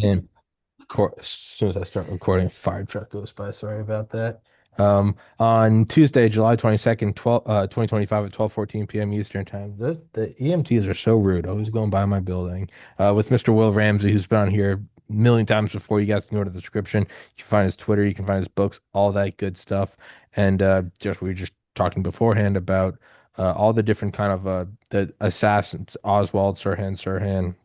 And as soon as I start recording, a fire truck goes by. Sorry about that. On Tuesday, July 22nd, 2025 at 12:14 p.m. Eastern time. The EMTs are so rude, always going by my building. With Mr. Will Ramsey, who's been on here a million times before. You guys can go to the description. You can find his Twitter, you can find his books, all that good stuff. And just we were just talking beforehand about all the different kind of the assassins, Oswald, Sirhan,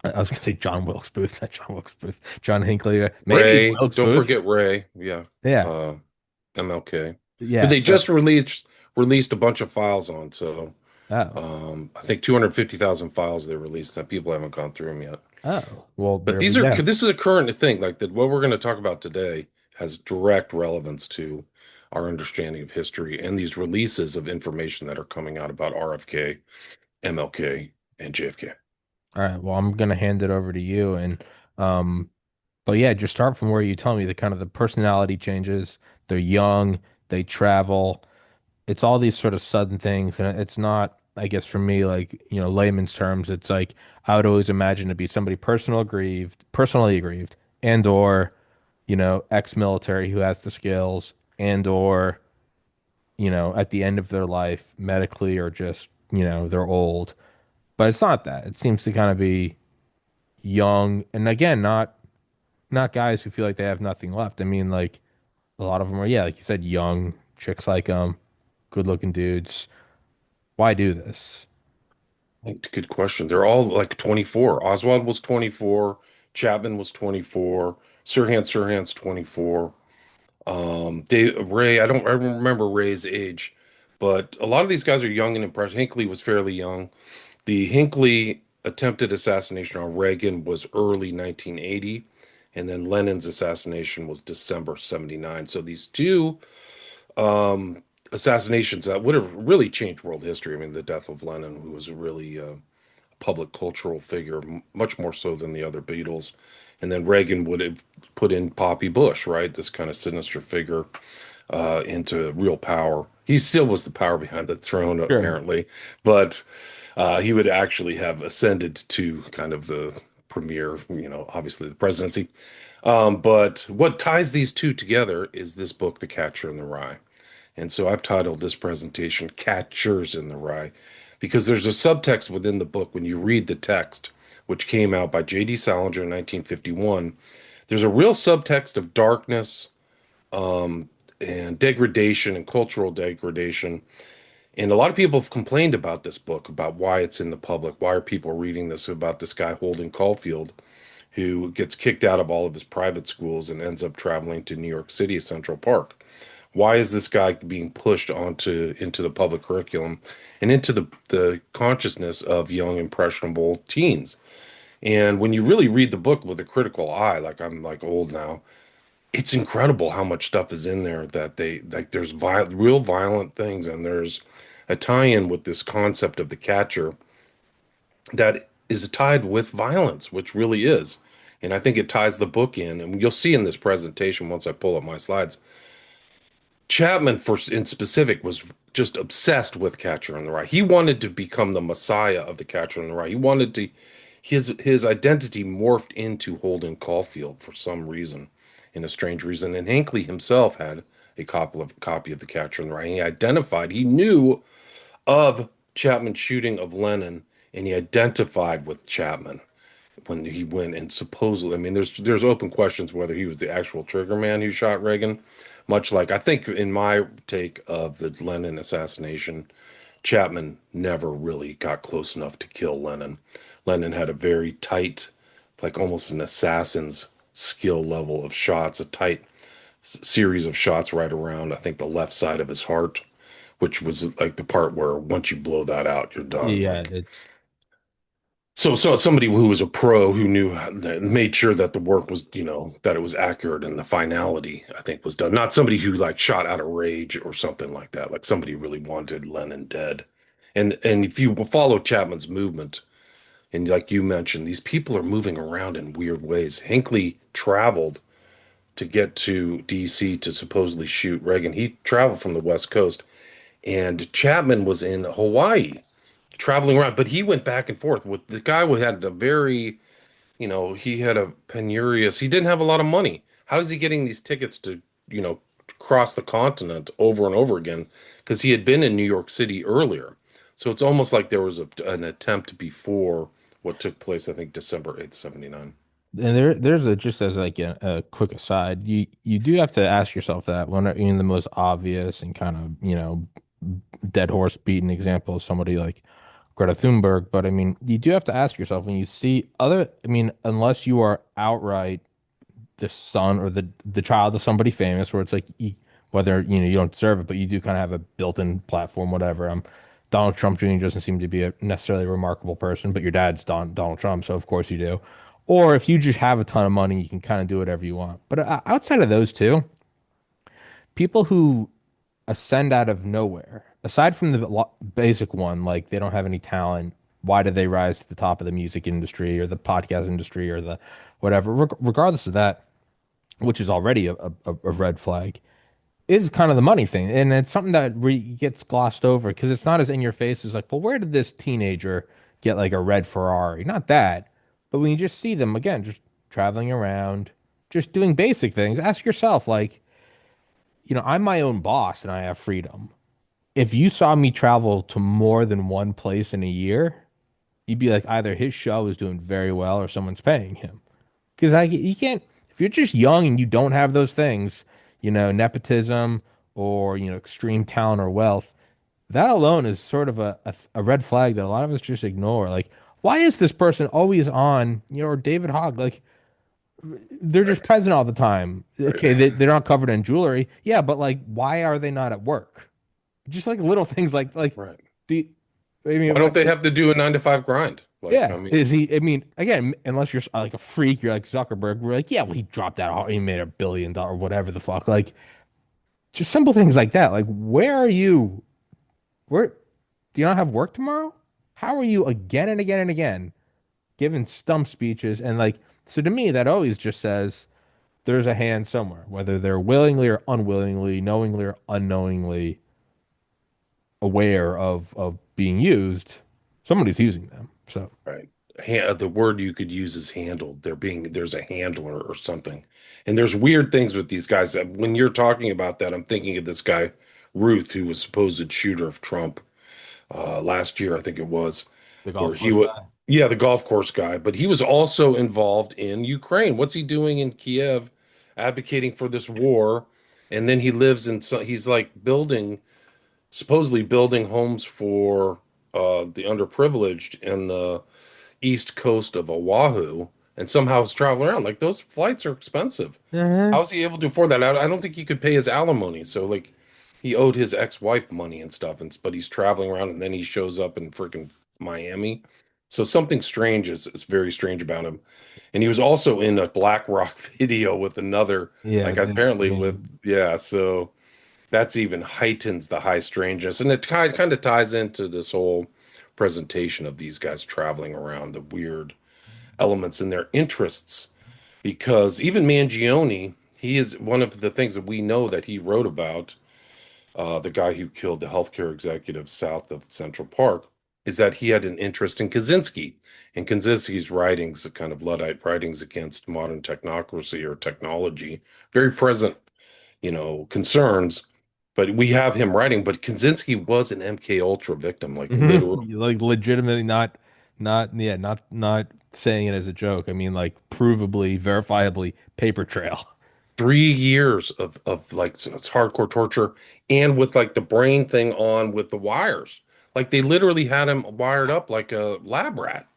I was gonna say John Wilkes Booth, not John Wilkes Booth, John Hinckley, maybe Ray, Wilkes don't Booth. forget Ray. Yeah. Yeah, Uh, MLK. Who yeah. they So, just released a bunch of files on. So oh, I think 250,000 files they released that people haven't gone through them yet. well, But there we go. this is a current thing. Like that, what we're going to talk about today has direct relevance to our understanding of history and these releases of information that are coming out about RFK, MLK, and JFK. All right, well, I'm gonna hand it over to you, and um, but yeah, just start from where you tell me the kind of the personality changes. They're young, they travel. It's all these sort of sudden things, and it's not, I guess, for me, like layman's terms. It's like I would always imagine to be somebody personally aggrieved, and or ex-military who has the skills, and or at the end of their life medically or just, they're old. But it's not that. It seems to kind of be young and again, not guys who feel like they have nothing left. I mean, like a lot of them are, yeah, like you said, young chicks like good looking dudes. Why do this? Good question. They're all like 24. Oswald was 24. Chapman was 24. Sirhan's 24. I don't remember Ray's age, but a lot of these guys are young and impressive. Hinckley was fairly young. The Hinckley attempted assassination on Reagan was early 1980, and then Lennon's assassination was December 79. So these two assassinations that would have really changed world history. I mean, the death of Lennon, who was a really public cultural figure, much more so than the other Beatles. And then Reagan would have put in Poppy Bush, right? This kind of sinister figure into real power. He still was the power behind the throne, Sure. apparently, but he would actually have ascended to kind of the premier, obviously the presidency. But what ties these two together is this book, The Catcher in the Rye. And so I've titled this presentation Catchers in the Rye because there's a subtext within the book when you read the text, which came out by J.D. Salinger in 1951. There's a real subtext of darkness and degradation and cultural degradation. And a lot of people have complained about this book, about why it's in the public. Why are people reading this about this guy Holden Caulfield, who gets kicked out of all of his private schools and ends up traveling to New York City, Central Park? Why is this guy being pushed onto into the public curriculum and into the consciousness of young impressionable teens? And when you really read the book with a critical eye, like I'm like old now, it's incredible how much stuff is in there that they like there's real violent things, and there's a tie-in with this concept of the catcher that is tied with violence, which really is. And I think it ties the book in, and you'll see in this presentation once I pull up my slides. Chapman, for in specific, was just obsessed with Catcher in the Rye. He wanted to become the messiah of the Catcher in the Rye. He wanted to his identity morphed into Holden Caulfield for some reason, in a strange reason. And Hinckley himself had a copy of the Catcher in the Rye. He identified, he knew of Chapman's shooting of Lennon, and he identified with Chapman when he went and supposedly, I mean, there's open questions whether he was the actual trigger man who shot Reagan. Much like I think in my take of the Lennon assassination, Chapman never really got close enough to kill Lennon. Lennon had a very tight, like almost an assassin's skill level of shots, a tight series of shots right around, I think, the left side of his heart, which was like the part where once you blow that out, you're done. Yeah, Like, so somebody who was a pro who knew that made sure that the work was, that it was accurate and the finality, I think, was done. Not somebody who like shot out of rage or something like that. Like somebody really wanted Lennon dead. And if you follow Chapman's movement, and like you mentioned, these people are moving around in weird ways. Hinckley traveled to get to DC to supposedly shoot Reagan. He traveled from the West Coast, and Chapman was in Hawaii traveling around, but he went back and forth with the guy who had a very he had a penurious, he didn't have a lot of money. How is he getting these tickets to, cross the continent over and over again? Because he had been in New York City earlier. So it's almost like there was an attempt before what took place, I think, December 8th, 79. And there's a just as like a quick aside, you do have to ask yourself that when in the most obvious and kind of, dead horse beaten example of somebody like Greta Thunberg, but I mean, you do have to ask yourself when you see I mean, unless you are outright the son or the child of somebody famous, where it's like whether you don't deserve it, but you do kind of have a built-in platform, whatever. Donald Trump Jr. doesn't seem to be a necessarily remarkable person, but your dad's Donald Trump, so of course you do. Or if you just have a ton of money, you can kind of do whatever you want. But outside of those two, people who ascend out of nowhere, aside from the basic one, like they don't have any talent, why did they rise to the top of the music industry or the podcast industry or the whatever? Regardless of that, which is already a red flag, is kind of the money thing. And it's something that gets glossed over because it's not as in your face as like, well, where did this teenager get like a red Ferrari? Not that. But when you just see them again, just traveling around, just doing basic things, ask yourself, like, I'm my own boss and I have freedom. If you saw me travel to more than one place in a year, you'd be like, either his show is doing very well or someone's paying him. Because you can't, if you're just young and you don't have those things, nepotism or, extreme talent or wealth, that alone is sort of a red flag that a lot of us just ignore. Like, why is this person always on, or David Hogg? Like, they're just Right. present all the time. Right. Okay, they're not covered in jewelry. Yeah, but like, why are they not at work? Just like little things Right. do you, I Why mean, don't they have to do a 9 to 5 grind? Like, I yeah. mean, Is he? I mean, again, unless you're like a freak, you're like Zuckerberg. We're like, yeah, well, he dropped that. He made $1 billion, whatever the fuck. Like, just simple things like that. Like, where are you? Where do you not have work tomorrow? How are you again and again and again giving stump speeches? And like, so to me, that always just says there's a hand somewhere, whether they're willingly or unwillingly, knowingly or unknowingly aware of being used. Somebody's using them. So. right. The word you could use is handled. There's a handler or something. And there's weird things with these guys. When you're talking about that, I'm thinking of this guy, Ruth, who was supposed shooter of Trump last year, I think it was, The where golf he course would, guy. yeah, the golf course guy, but he was also involved in Ukraine. What's he doing in Kiev, advocating for this war? And then he lives in, so he's like supposedly building homes for the underprivileged in the east coast of Oahu, and somehow is traveling around. Like those flights are expensive. Uh-huh. How is he able to afford that? I don't think he could pay his alimony. So like he owed his ex-wife money and stuff, and but he's traveling around, and then he shows up in freaking Miami. So something strange is very strange about him. And he was also in a Black Rock video with another, Yeah, like apparently with, the yeah, so that's even heightens the high strangeness. And it kind of ties into this whole presentation of these guys traveling around, the weird elements in their interests. Because even Mangione, he is one of the things that we know that he wrote about, the guy who killed the healthcare executive south of Central Park, is that he had an interest in Kaczynski. And Kaczynski's writings, the kind of Luddite writings against modern technocracy or technology, very present concerns. But we have him writing, but Kaczynski was an MK Ultra victim, like literally like legitimately not saying it as a joke. I mean, like provably, verifiably paper trail. 3 years of like it's hardcore torture and with like the brain thing on with the wires. Like they literally had him wired up like a lab rat.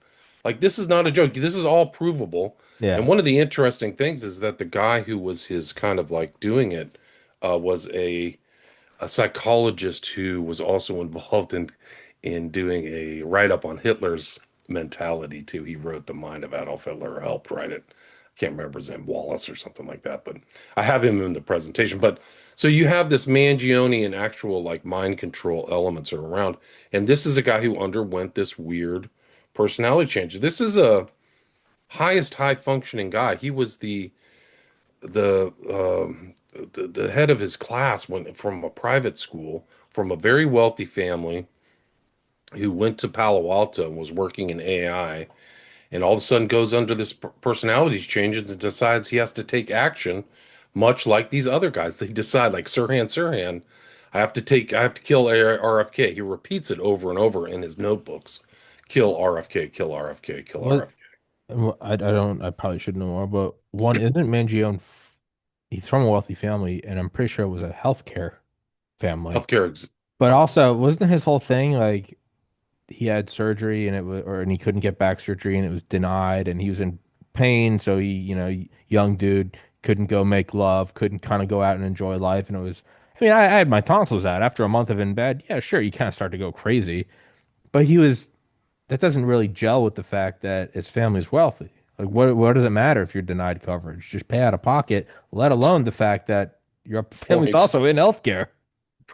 Like this is not a joke. This is all provable. And Yeah. one of the interesting things is that the guy who was his kind of like doing it was a psychologist who was also involved in doing a write-up on Hitler's mentality too. He wrote The Mind of Adolf Hitler, or helped write it. I can't remember his name, Wallace or something like that, but I have him in the presentation. But so you have this Mangione and actual like mind control elements are around, and this is a guy who underwent this weird personality change. This is a highest high functioning guy. He was the the head of his class went from a private school, from a very wealthy family who went to Palo Alto and was working in AI. and all of a sudden goes under this personality changes and decides he has to take action, much like these other guys. They decide, like Sirhan, I have to kill RFK. He repeats it over and over in his notebooks. Kill RFK, kill RFK, kill What? RFK. Well, I don't. I probably should know more, but one isn't Mangione. He's from a wealthy family, and I'm pretty sure it was a healthcare family. Healthcare, ex But also, wasn't his whole thing like he had surgery and and he couldn't get back surgery and it was denied, and he was in pain, so he, young dude couldn't go make love, couldn't kind of go out and enjoy life, and it was. I mean, I had my tonsils out after a month of in bed. Yeah, sure, you kind of start to go crazy, but he was. That doesn't really gel with the fact that his family's wealthy. Like, what does it matter if you're denied coverage? Just pay out of pocket, let alone the fact that your family's points. also in healthcare.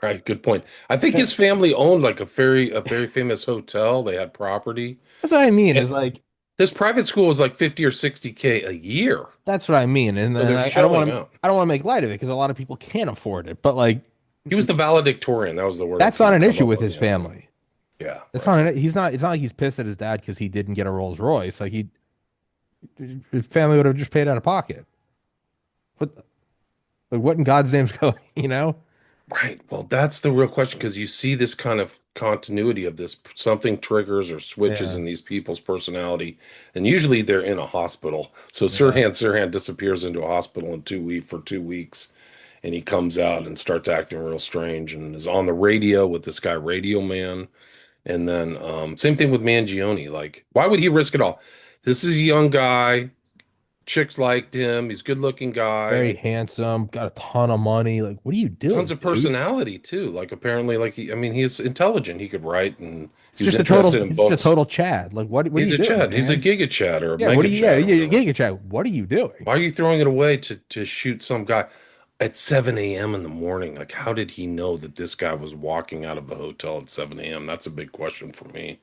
Right, good point. I think his family owned like a very famous hotel. They had property. That's what I mean. And Is like this private school was like 50 or 60K a year. that's what I mean. And So then they're I don't shelling want to out. I don't want to make light of it because a lot of people can't afford it. But like He was the valedictorian. That was the word I that's not couldn't an come issue up with with his the other day. family. Yeah, It's right. not he's not it's not like he's pissed at his dad because he didn't get a Rolls Royce. Like his family would have just paid out of pocket. What like what in God's name's going, you know? Right. Well, that's the real question because you see this kind of continuity of this something triggers or switches Yeah. in these people's personality, and usually they're in a hospital. So Yeah. Sirhan disappears into a hospital in 2 week for 2 weeks, and he comes out and starts acting real strange and is on the radio with this guy Radio Man. And then same thing with Mangione. Like, why would he risk it all? This is a young guy. Chicks liked him. He's a good-looking Very guy. handsome, got a ton of money. Like, what are you Tons doing, of dude? personality too. Like apparently, like I mean, he's intelligent. He could write, and It's he was just a total interested in it's just a books. total Chad. Like, what are He's you a doing, Chad. He's a man? Giga Chad or a Yeah, what Mega are you yeah, Chad or yeah, whatever. Giga Chad. What are you doing? Why are you throwing it away to shoot some guy at 7 a.m. in the morning? Like, how did he know that this guy was walking out of the hotel at 7 a.m.? That's a big question for me.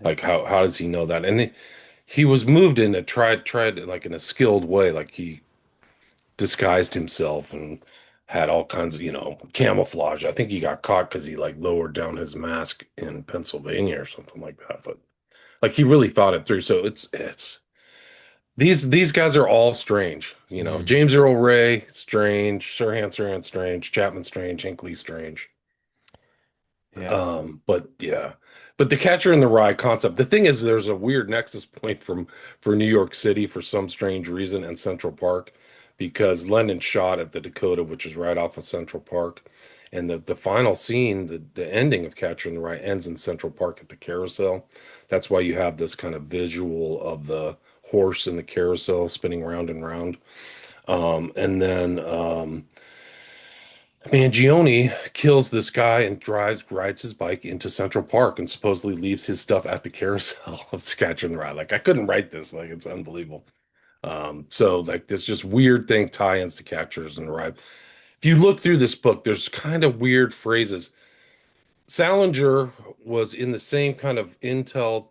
Yeah. Like, how does he know that? And he was moved in to tried like in a skilled way. Like he disguised himself and had all kinds of, camouflage. I think he got caught because he like lowered down his mask in Pennsylvania or something like that. But like he really thought it through. So it's these guys are all strange. Mm, James Earl Ray, strange, Sirhan, strange, Chapman, strange, Hinckley, strange. yeah. But yeah, but the Catcher in the Rye concept. The thing is, there's a weird nexus point for New York City for some strange reason and Central Park, because Lennon shot at the Dakota, which is right off of Central Park, and the final scene, the ending of Catcher in the Rye ends in Central Park at the carousel. That's why you have this kind of visual of the horse in the carousel spinning round and round. And then Mangione kills this guy and rides his bike into Central Park and supposedly leaves his stuff at the carousel of Sketch and Ride. Like I couldn't write this, like it's unbelievable. So like there's just weird thing tie-ins to Catchers and Ride. If you look through this book, there's kind of weird phrases. Salinger was in the same kind of intel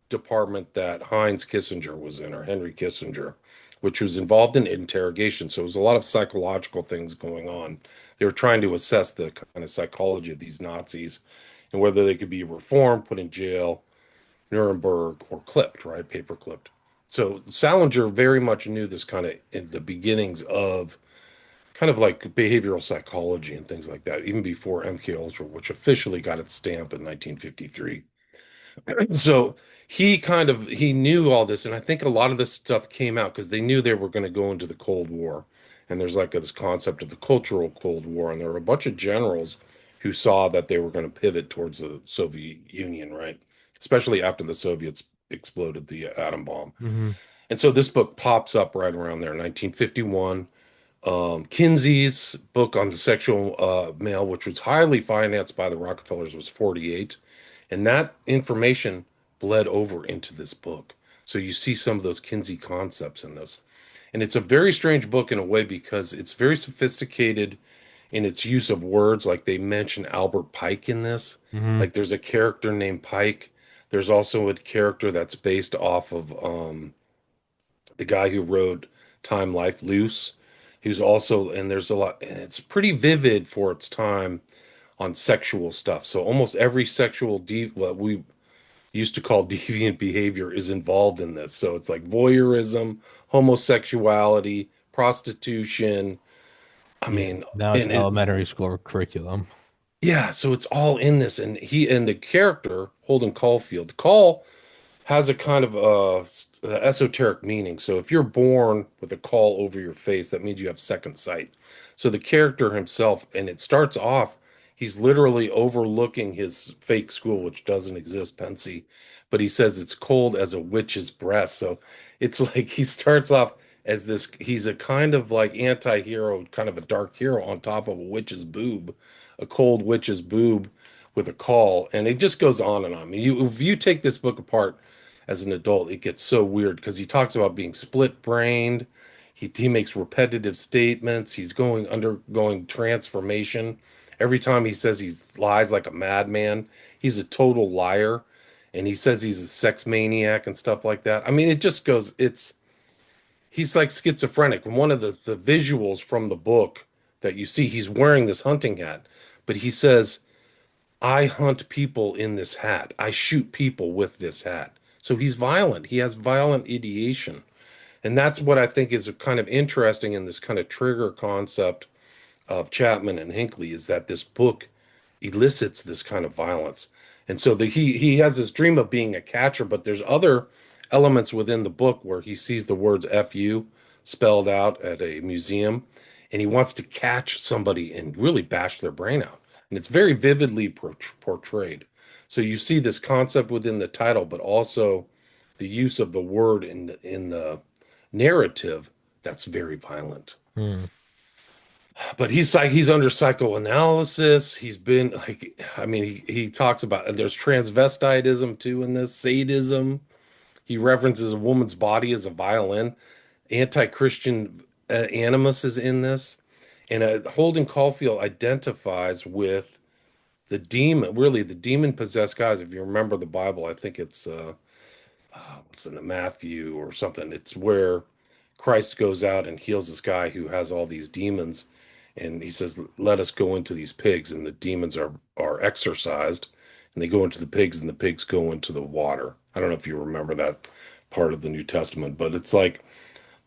department that Heinz Kissinger was in, or Henry Kissinger, which was involved in interrogation. So it was a lot of psychological things going on. They were trying to assess the kind of psychology of these Nazis and whether they could be reformed, put in jail, Nuremberg, or clipped, right? Paper clipped. So Salinger very much knew this kind of in the beginnings of kind of like behavioral psychology and things like that, even before MK Ultra, which officially got its stamp in 1953. So he knew all this, and I think a lot of this stuff came out because they knew they were going to go into the Cold War, and there's like this concept of the cultural Cold War, and there were a bunch of generals who saw that they were going to pivot towards the Soviet Union, right? Especially after the Soviets exploded the atom bomb. Hmm. And so this book pops up right around there, 1951. Kinsey's book on the sexual male, which was highly financed by the Rockefellers, was 48. And that information bled over into this book. So you see some of those Kinsey concepts in this. And it's a very strange book in a way because it's very sophisticated in its use of words. Like they mention Albert Pike in this. Hmm. Like there's a character named Pike. There's also a character that's based off of the guy who wrote Time Life Loose. He's also, and there's a lot, and it's pretty vivid for its time on sexual stuff. So almost every sexual what we used to call deviant behavior is involved in this. So it's like voyeurism, homosexuality, prostitution. I Yeah. mean, Now it's and it, elementary school curriculum. yeah, so it's all in this. And the character, Holden Caulfield, Call has a kind of esoteric meaning. So if you're born with a caul over your face, that means you have second sight. So the character himself, and it starts off, he's literally overlooking his fake school, which doesn't exist, Pensy, but he says it's cold as a witch's breast. So it's like he starts off as this, he's a kind of like anti-hero, kind of a dark hero on top of a witch's boob, a cold witch's boob with a call, and it just goes on and on. I mean, if you take this book apart as an adult, it gets so weird because he talks about being split-brained. He makes repetitive statements. He's undergoing transformation. Every time he says he lies like a madman, he's a total liar. And he says he's a sex maniac and stuff like that. I mean, it just goes, he's like schizophrenic. And one of the visuals from the book that you see, he's wearing this hunting hat, but he says, I hunt people in this hat. I shoot people with this hat. So he's violent. He has violent ideation. And that's what I think is kind of interesting in this kind of trigger concept of Chapman and Hinckley is that this book elicits this kind of violence. And so he has this dream of being a catcher, but there's other elements within the book where he sees the words FU spelled out at a museum, and he wants to catch somebody and really bash their brain out. And it's very vividly portrayed. So you see this concept within the title, but also the use of the word in the narrative that's very violent. Hmm. But he's under psychoanalysis. He's been like, I mean, he talks about there's transvestitism too in this, sadism. He references a woman's body as a violin. Anti-Christian animus is in this. And Holden Caulfield identifies with the demon, really the demon possessed guys. If you remember the Bible, I think it's what's in the Matthew or something. It's where Christ goes out and heals this guy who has all these demons, and he says, "Let us go into these pigs," and the demons are exorcised, and they go into the pigs, and the pigs go into the water. I don't know if you remember that part of the New Testament, but it's like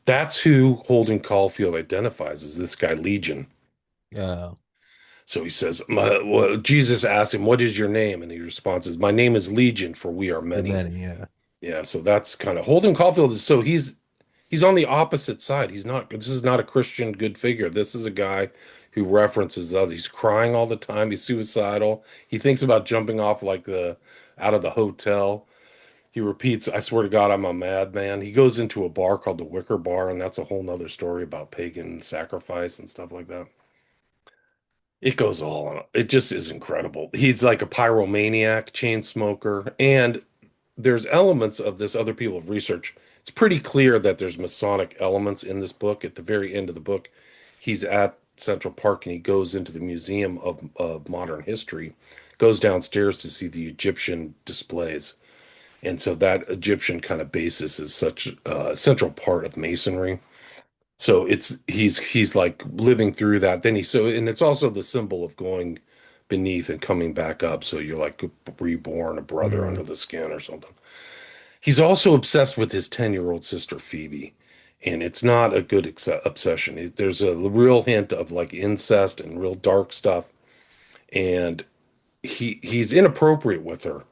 that's who Holden Caulfield identifies as this guy Legion. Yeah. So he says, well, Jesus asks him, "What is your name?" And he responds, "My name is Legion, for we are The many." many, yeah. Yeah, so that's kind of Holden Caulfield is so he's on the opposite side. He's not this is not a Christian good figure. This is a guy who references others. He's crying all the time. He's suicidal. He thinks about jumping off like the out of the hotel. He repeats, "I swear to God, I'm a madman." He goes into a bar called the Wicker Bar, and that's a whole nother story about pagan sacrifice and stuff like that. It goes all on. It just is incredible. He's like a pyromaniac, chain smoker, and there's elements of this other people have researched. It's pretty clear that there's Masonic elements in this book. At the very end of the book, he's at Central Park and he goes into the Museum of Modern History, goes downstairs to see the Egyptian displays. And so that Egyptian kind of basis is such a central part of Masonry. So he's like living through that. Then and it's also the symbol of going beneath and coming back up. So you're like reborn, a brother Hmm. under the skin or something. He's also obsessed with his 10-year-old sister Phoebe, and it's not a good obsession. There's a real hint of like incest and real dark stuff, and he's inappropriate with her.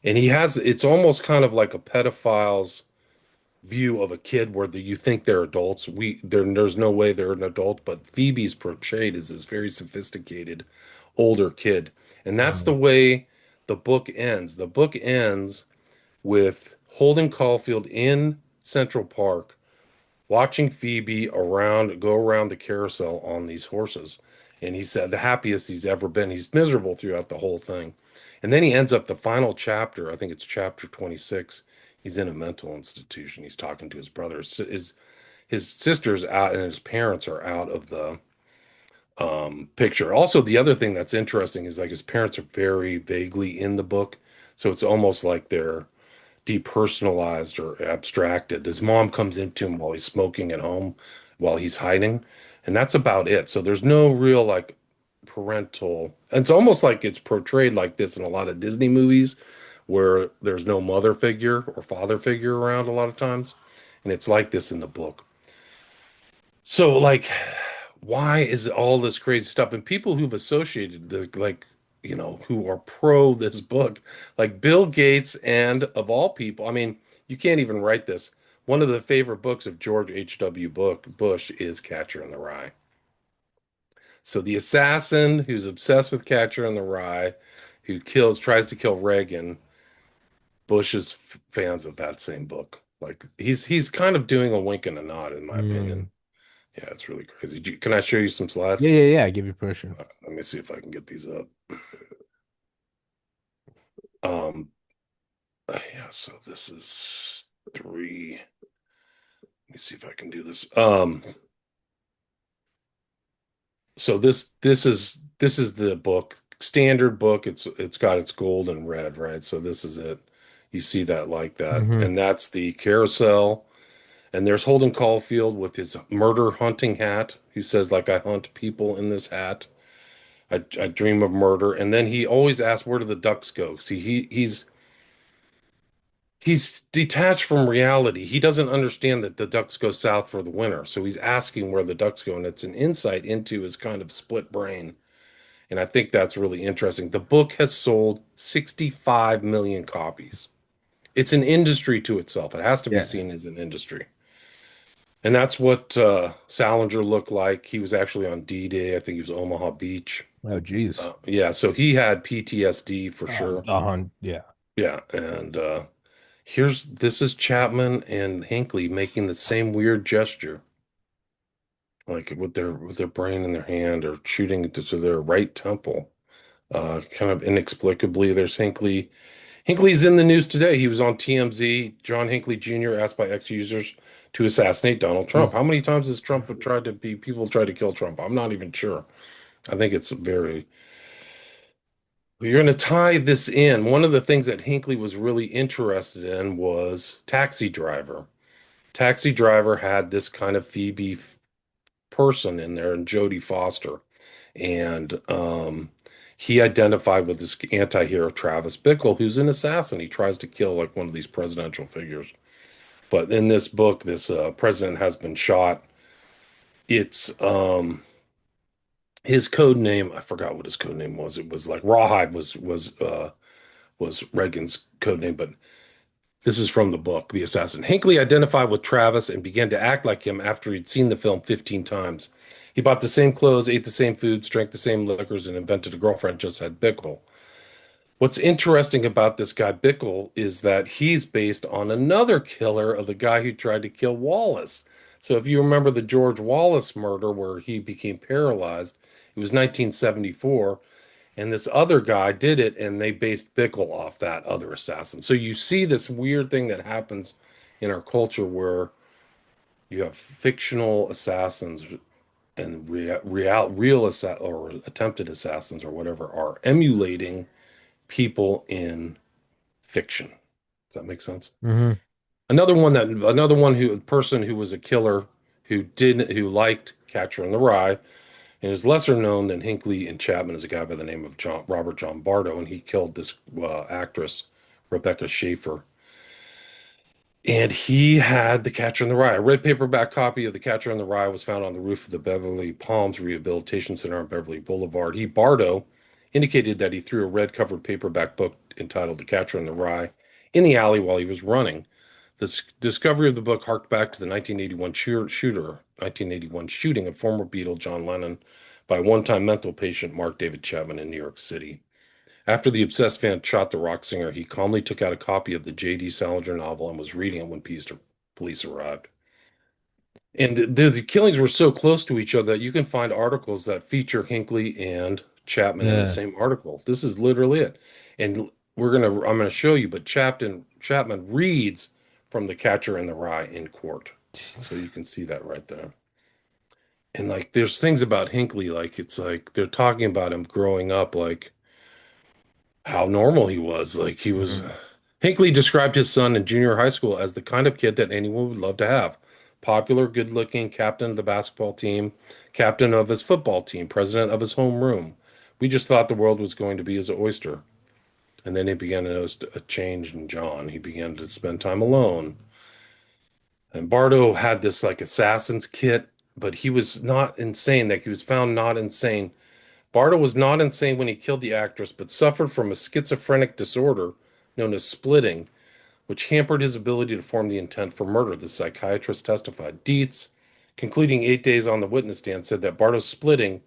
And it's almost kind of like a pedophile's view of a kid where you think they're adults. There's no way they're an adult, but Phoebe's portrayed as this very sophisticated older kid. And that's the Hmm. way the book ends. The book ends with Holden Caulfield in Central Park watching Phoebe go around the carousel on these horses. And he said the happiest he's ever been. He's miserable throughout the whole thing. And then he ends up the final chapter, I think it's chapter 26. He's in a mental institution. He's talking to his brother. His sister's out and his parents are out of the picture. Also, the other thing that's interesting is like his parents are very vaguely in the book. So it's almost like they're depersonalized or abstracted. His mom comes into him while he's smoking at home, while he's hiding, and that's about it. So there's no real like parental. It's almost like it's portrayed like this in a lot of Disney movies, where there's no mother figure or father figure around a lot of times. And it's like this in the book. So, like, why is all this crazy stuff? And people who've associated the, like, who are pro this book, like Bill Gates, and of all people, I mean, you can't even write this. One of the favorite books of George H.W. Bush is Catcher in the Rye. So the assassin who's obsessed with Catcher in the Rye, who tries to kill Reagan, Bush is fans of that same book. Like he's kind of doing a wink and a nod, in my opinion. Mm. Yeah, it's really crazy. Can I show you some Yeah, slides? yeah, yeah. I give you permission. Let me see if I can get these up. Um, yeah, so this is three. Let me see if I can do this. So this is the book, standard book. It's got its gold and red, right? So this is it. You see that like that, Hmm. and that's the carousel. And there's Holden Caulfield with his murder hunting hat, who says, like, I hunt people in this hat. I dream of murder. And then he always asks, where do the ducks go? See, he's detached from reality. He doesn't understand that the ducks go south for the winter. So he's asking where the ducks go, and it's an insight into his kind of split brain. And I think that's really interesting. The book has sold 65 million copies. It's an industry to itself. It has to be Yeah. seen as an industry. And that's what Salinger looked like. He was actually on D-Day. I think he was Omaha Beach. Oh, geez. Yeah, so he had PTSD for sure. Yeah. Yeah, and this is Chapman and Hinckley making the same weird gesture, like with their brain in their hand or shooting to their right temple. Kind of inexplicably, there's Hinckley. Hinckley's in the news today. He was on TMZ. John Hinckley Jr. asked by ex-users to assassinate Donald Trump. Mm. How many times has people tried to kill Trump? I'm not even sure. I think it's very. You're going to tie this in. One of the things that Hinckley was really interested in was Taxi Driver. Taxi Driver had this kind of Phoebe person in there, and Jodie Foster. And he identified with this anti-hero Travis Bickle, who's an assassin. He tries to kill like one of these presidential figures. But in this book, this president has been shot. It's his code name. I forgot what his code name was. It was like Rawhide was Reagan's code name, but this is from the book, The Assassin. Hinckley identified with Travis and began to act like him after he'd seen the film 15 times. He bought the same clothes, ate the same foods, drank the same liquors, and invented a girlfriend just had Bickle. What's interesting about this guy Bickle is that he's based on another killer of the guy who tried to kill Wallace. So if you remember the George Wallace murder where he became paralyzed, it was 1974, and this other guy did it, and they based Bickle off that other assassin. So you see this weird thing that happens in our culture where you have fictional assassins and real or attempted assassins or whatever are emulating people in fiction. Does that make sense? Hmm. Another one who person who was a killer who liked Catcher in the Rye and is lesser known than Hinckley and Chapman is a guy by the name of Robert John Bardo, and he killed this actress Rebecca Schaefer. And he had The Catcher in the Rye. A red paperback copy of The Catcher in the Rye was found on the roof of the Beverly Palms Rehabilitation Center on Beverly Boulevard. Bardo, indicated that he threw a red covered paperback book entitled The Catcher in the Rye in the alley while he was running. The discovery of the book harked back to the 1981 shooting of former Beatle John Lennon by one-time mental patient Mark David Chapman in New York City. After the obsessed fan shot the rock singer, he calmly took out a copy of the J.D. Salinger novel and was reading it when police arrived. And the killings were so close to each other that you can find articles that feature Hinckley and Chapman in the Yeah. same article. This is literally it. And I'm gonna show you, but Chapman reads from The Catcher in the Rye in court. So you can see that right there. And like there's things about Hinckley, like it's like they're talking about him growing up, like how normal he was. Like he was. Hmm. Hinckley described his son in junior high school as the kind of kid that anyone would love to have. Popular, good-looking, captain of the basketball team, captain of his football team, president of his homeroom. We just thought the world was going to be his oyster. And then he began to notice a change in John. He began to spend time alone. And Bardo had this like assassin's kit, but he was not insane. Like he was found not insane. Bardo was not insane when he killed the actress, but suffered from a schizophrenic disorder known as splitting, which hampered his ability to form the intent for murder, the psychiatrist testified. Dietz, concluding 8 days on the witness stand, said that Bardo's splitting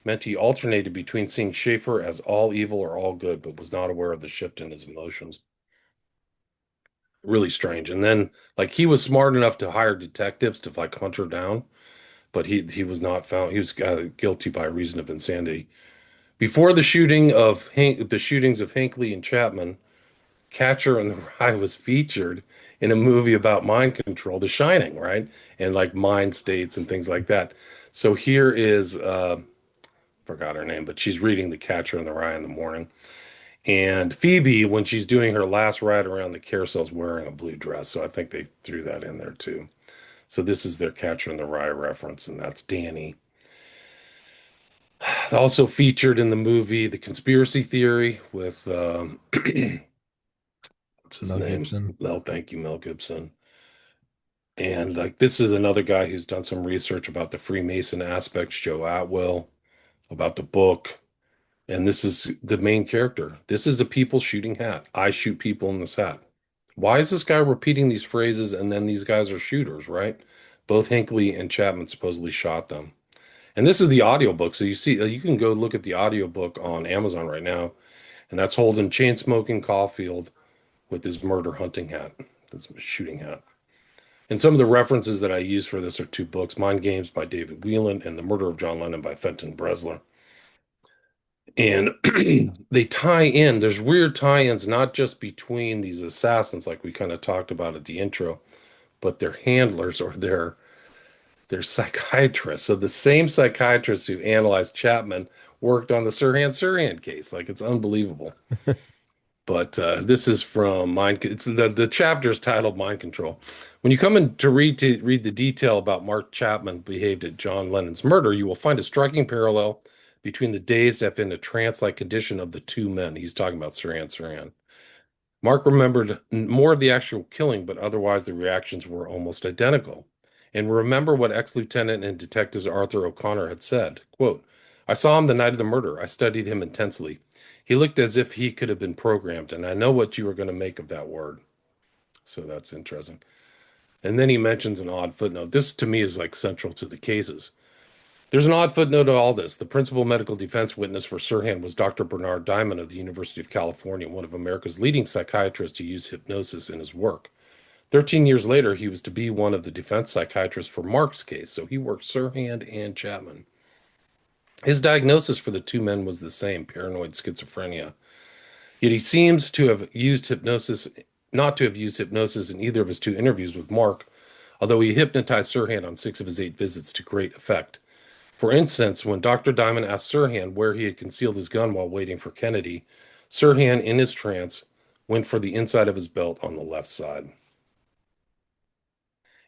meant he alternated between seeing Schaefer as all evil or all good, but was not aware of the shift in his emotions. Really strange. And then, like, he was smart enough to hire detectives to like hunt her down, but he was not found. He was guilty by reason of insanity. Before the shootings of Hinckley and Chapman, Catcher in the Rye was featured in a movie about mind control, The Shining, right? And like mind states and things like that. So here is forgot her name, but she's reading The Catcher in the Rye in the morning. And Phoebe, when she's doing her last ride around the carousel, is wearing a blue dress. So I think they threw that in there too. So this is their Catcher in the Rye reference, and that's Danny. Also featured in the movie The Conspiracy Theory with what's his Mel name? Gibson. Well, thank you, Mel Gibson. And like this is another guy who's done some research about the Freemason aspects, Joe Atwill, about the book. And this is the main character. This is a people shooting hat. I shoot people in this hat. Why is this guy repeating these phrases and then these guys are shooters, right? Both Hinckley and Chapman supposedly shot them. And this is the audiobook. So you see, you can go look at the audiobook on Amazon right now. And that's Holden chain smoking Caulfield with his murder hunting hat, his shooting hat. And some of the references that I use for this are two books, Mind Games by David Whelan and The Murder of John Lennon by Fenton Bresler. And they tie in, there's weird tie-ins, not just between these assassins, like we kind of talked about at the intro, but their handlers or their psychiatrists. So the same psychiatrist who analyzed Chapman worked on the Sirhan case. Like it's unbelievable. But this is from Mind. It's the chapter is titled Mind Control. When you come in to read the detail about Mark Chapman behaved at John Lennon's murder, you will find a striking parallel between the dazed and in a trance-like condition of the two men. He's talking about Sirhan. Mark remembered more of the actual killing, but otherwise the reactions were almost identical. And remember what ex-lieutenant and detective Arthur O'Connor had said, quote, I saw him the night of the murder. I studied him intensely. He looked as if he could have been programmed, and I know what you are going to make of that word. So that's interesting. And then he mentions an odd footnote. This to me is like central to the cases. There's an odd footnote to all this. The principal medical defense witness for Sirhan was Dr. Bernard Diamond of the University of California, one of America's leading psychiatrists to use hypnosis in his work. 13 years later, he was to be one of the defense psychiatrists for Mark's case, so he worked Sirhan and Chapman. His diagnosis for the two men was the same, paranoid schizophrenia. Yet he seems to have used hypnosis, not to have used hypnosis in either of his two interviews with Mark, although he hypnotized Sirhan on 6 of his 8 visits to great effect. For instance, when Dr. Diamond asked Sirhan where he had concealed his gun while waiting for Kennedy, Sirhan, in his trance, went for the inside of his belt on the left side.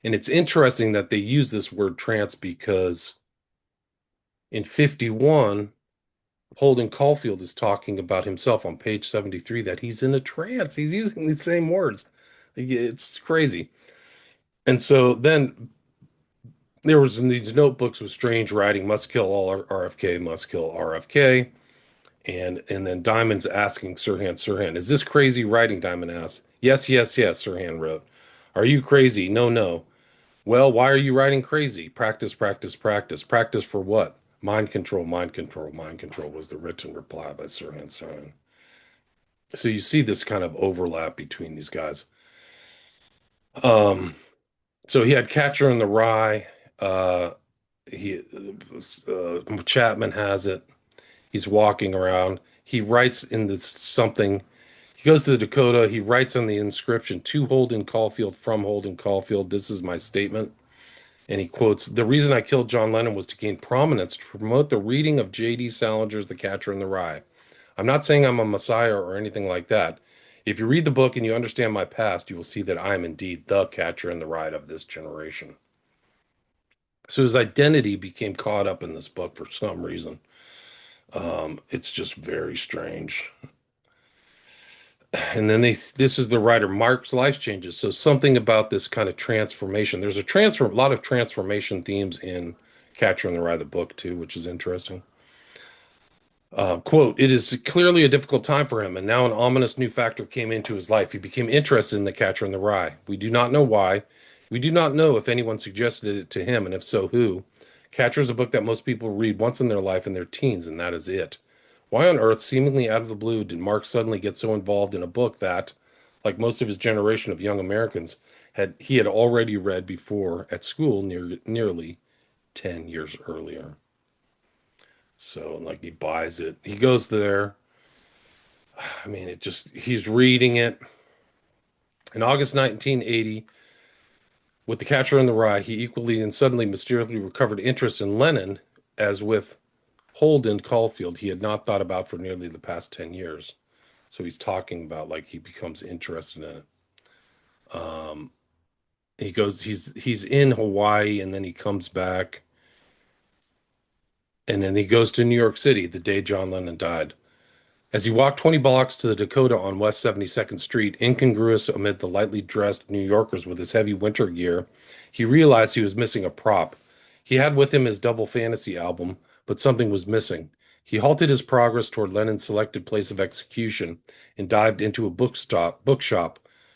And it's interesting that they use this word trance because in 51, Holden Caulfield is talking about himself on page 73 that he's in a trance. He's using the same words. It's crazy. And so then there was in these notebooks with strange writing, must kill all RFK, must kill RFK. And then Diamond's asking Sirhan, is this crazy writing? Diamond asks. Yes, yes, yes, Sirhan wrote. Are you crazy? No, no. Well, why are you writing crazy? Practice, practice, practice. Practice for what? Mind control, mind control, mind control was the written reply by Sirhan. So you see this kind of overlap between these guys. Um, so he had Catcher in the Rye. Uh, he Chapman has it. He's walking around. He writes in this something. He goes to the Dakota. He writes on the inscription to Holden Caulfield from Holden Caulfield. This is my statement. And he quotes, the reason I killed John Lennon was to gain prominence to promote the reading of J.D. Salinger's The Catcher in the Rye. I'm not saying I'm a messiah or anything like that. If you read the book and you understand my past, you will see that I am indeed the catcher in the rye of this generation. So his identity became caught up in this book for some reason. It's just very strange. And then this is the writer Mark's life changes. So something about this kind of transformation. There's a lot of transformation themes in Catcher in the Rye, the book too, which is interesting. Quote, it is clearly a difficult time for him, and now an ominous new factor came into his life. He became interested in the Catcher in the Rye. We do not know why. We do not know if anyone suggested it to him, and if so, who. Catcher is a book that most people read once in their life in their teens, and that is it. Why on earth, seemingly out of the blue, did Mark suddenly get so involved in a book that, like most of his generation of young Americans, he had already read before at school nearly 10 years earlier? So, like, he buys it. He goes there. I mean, he's reading it. In August 1980, with The Catcher in the Rye, he equally and suddenly mysteriously recovered interest in Lennon, as with Holden Caulfield, he had not thought about for nearly the past 10 years. So he's talking about like he becomes interested in it. Um, he's in Hawaii and then he comes back and then he goes to New York City the day John Lennon died. As he walked 20 blocks to the Dakota on West 72nd Street, incongruous amid the lightly dressed New Yorkers with his heavy winter gear, he realized he was missing a prop. He had with him his double fantasy album, but something was missing. He halted his progress toward Lennon's selected place of execution and dived into a bookshop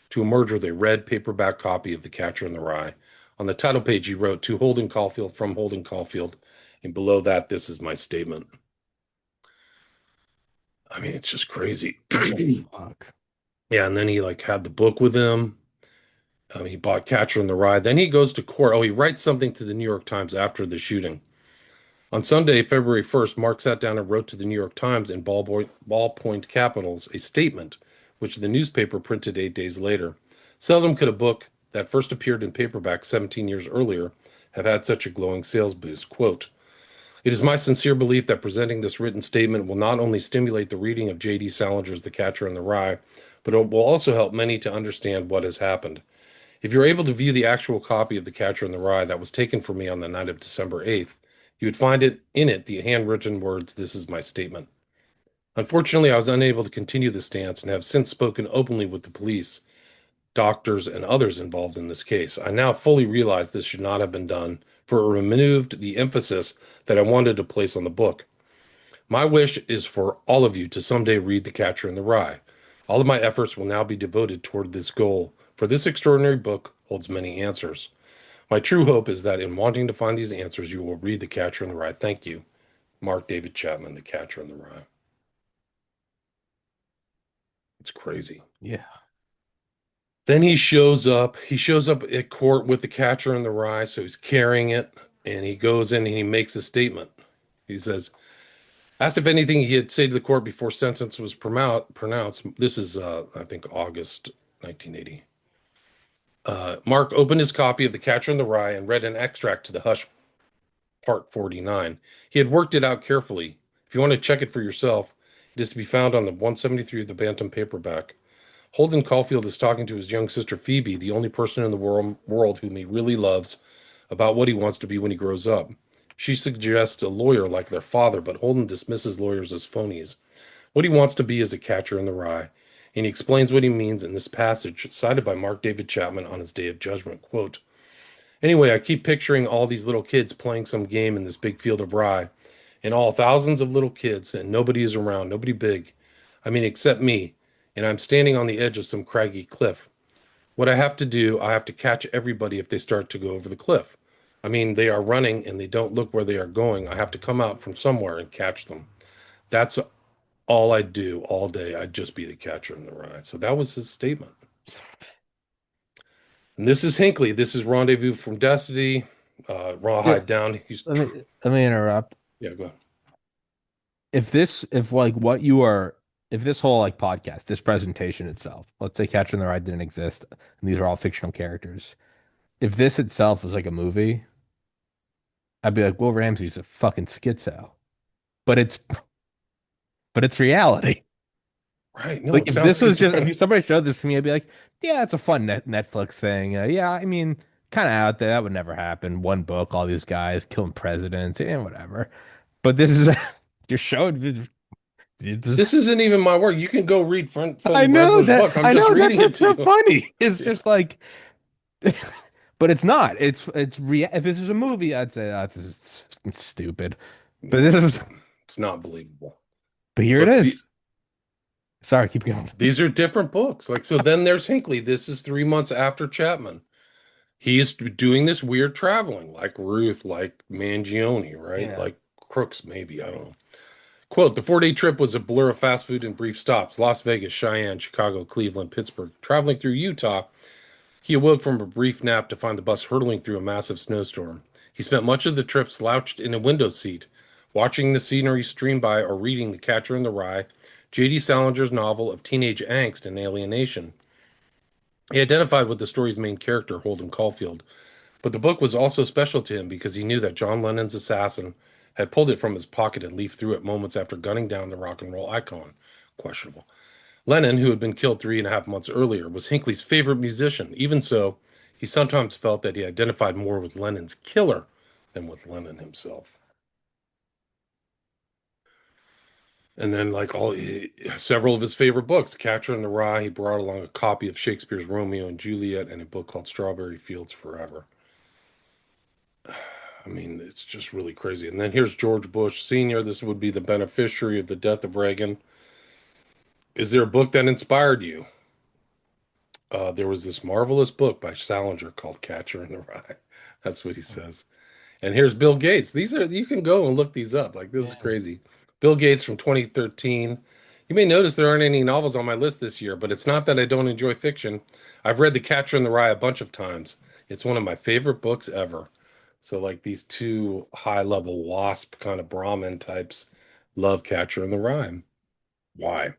to emerge with a red paperback copy of The Catcher in the Rye. On the title page, he wrote, "To Holden Caulfield from Holden Caulfield," and below that, this is my statement. I mean, it's just crazy. Oh, fuck. Yeah, and then he like had the book with him. He bought Catcher in the Rye. Then he goes to court. Oh, he writes something to the New York Times after the shooting. On Sunday, February 1st, Mark sat down and wrote to the New York Times in ballpoint capitals a statement, which the newspaper printed 8 days later. Seldom could a book that first appeared in paperback 17 years earlier have had such a glowing sales boost. Quote, it is my sincere belief that presenting this written statement will not only stimulate the reading of J.D. Salinger's The Catcher in the Rye, but it will also help many to understand what has happened. If you're able to view the actual copy of The Catcher in the Rye that was taken from me on the night of December 8th, you would find the handwritten words, "This is my statement." Unfortunately, I was unable to continue the stance and have since spoken openly with the police, doctors, and others involved in this case. I now fully realize this should not have been done, for it removed the emphasis that I wanted to place on the book. My wish is for all of you to someday read The Catcher in the Rye. All of my efforts will now be devoted toward this goal, for this extraordinary book holds many answers. My true hope is that in wanting to find these answers, you will read The Catcher in the Rye. Thank you. Mark David Chapman, The Catcher in the Rye. It's crazy. Yeah. Then he shows up. He shows up at court with The Catcher in the Rye, so he's carrying it, and he goes in and he makes a statement. He says, asked if anything he had said to the court before sentence was pronounced. This is, I think, August 1980. Mark opened his copy of The Catcher in the Rye and read an extract to the hush, part 49. He had worked it out carefully. If you want to check it for yourself, it is to be found on the 173 of the Bantam paperback. Holden Caulfield is talking to his young sister Phoebe, the only person in the world whom he really loves, about what he wants to be when he grows up. She suggests a lawyer like their father, but Holden dismisses lawyers as phonies. What he wants to be is a catcher in the rye, and he explains what he means in this passage cited by Mark David Chapman on his Day of Judgment. Quote, anyway, I keep picturing all these little kids playing some game in this big field of rye, and all thousands of little kids, and nobody is around, nobody big. I mean, except me, and I'm standing on the edge of some craggy cliff. What I have to do, I have to catch everybody if they start to go over the cliff. I mean, they are running and they don't look where they are going. I have to come out from somewhere and catch them. That's all I'd do all day. I'd just be the catcher in the rye. So that was his statement. And this is Hinckley. This is Rendezvous from Destiny. Yeah. Rawhide Down. Let me interrupt. Yeah, go ahead. If like if this whole like podcast, this presentation itself, let's say Catcher in the Rye didn't exist, and these are all fictional characters. If this itself was like a movie, I'd be like, Will Ramsey's a fucking schizo. But it's reality. Right. No, Like it if sounds this like was it's just right. if somebody showed this to me, I'd be like, yeah, it's a fun Netflix thing. Yeah, I mean, kind of out there. That would never happen. One book, all these guys killing presidents and whatever. But this is you're showing You just, This isn't even my work. You can go read I Fenton know Bresler's that. book. I'm I just know that's reading it what's to so you. funny. It's Yeah. just like, but it's not. It's rea if this was a movie, I'd say this is stupid. But No, this is, it's not believable. but here it Look, is. Sorry, keep going. these are different books. Like, so then there's Hinckley. This is 3 months after Chapman. He is doing this weird traveling, like Ruth, like Mangione, right? Yeah. Like Crooks, maybe. I don't know. Quote, the 4 day trip was a blur of fast food and brief stops. Las Vegas, Cheyenne, Chicago, Cleveland, Pittsburgh. Traveling through Utah, he awoke from a brief nap to find the bus hurtling through a massive snowstorm. He spent much of the trip slouched in a window seat, watching the scenery stream by or reading The Catcher in the Rye, J.D. Salinger's novel of teenage angst and alienation. He identified with the story's main character, Holden Caulfield, but the book was also special to him because he knew that John Lennon's assassin had pulled it from his pocket and leafed through it moments after gunning down the rock and roll icon. Questionable. Lennon, who had been killed 3.5 months earlier, was Hinckley's favorite musician. Even so, he sometimes felt that he identified more with Lennon's killer than with Lennon himself. And then, several of his favorite books, Catcher in the Rye, he brought along a copy of Shakespeare's Romeo and Juliet and a book called Strawberry Fields Forever. I mean, it's just really crazy. And then here's George Bush Sr. This would be the beneficiary of the death of Reagan. Is there a book that inspired you? There was this marvelous book by Salinger called Catcher in the Rye. That's what he says. And here's Bill Gates. These are, you can go and look these up. Like, this is Yeah. crazy. Bill Gates from 2013. You may notice there aren't any novels on my list this year, but it's not that I don't enjoy fiction. I've read The Catcher in the Rye a bunch of times. It's one of my favorite books ever. So, like, these two high level WASP kind of Brahmin types love Catcher in the Rye. Why?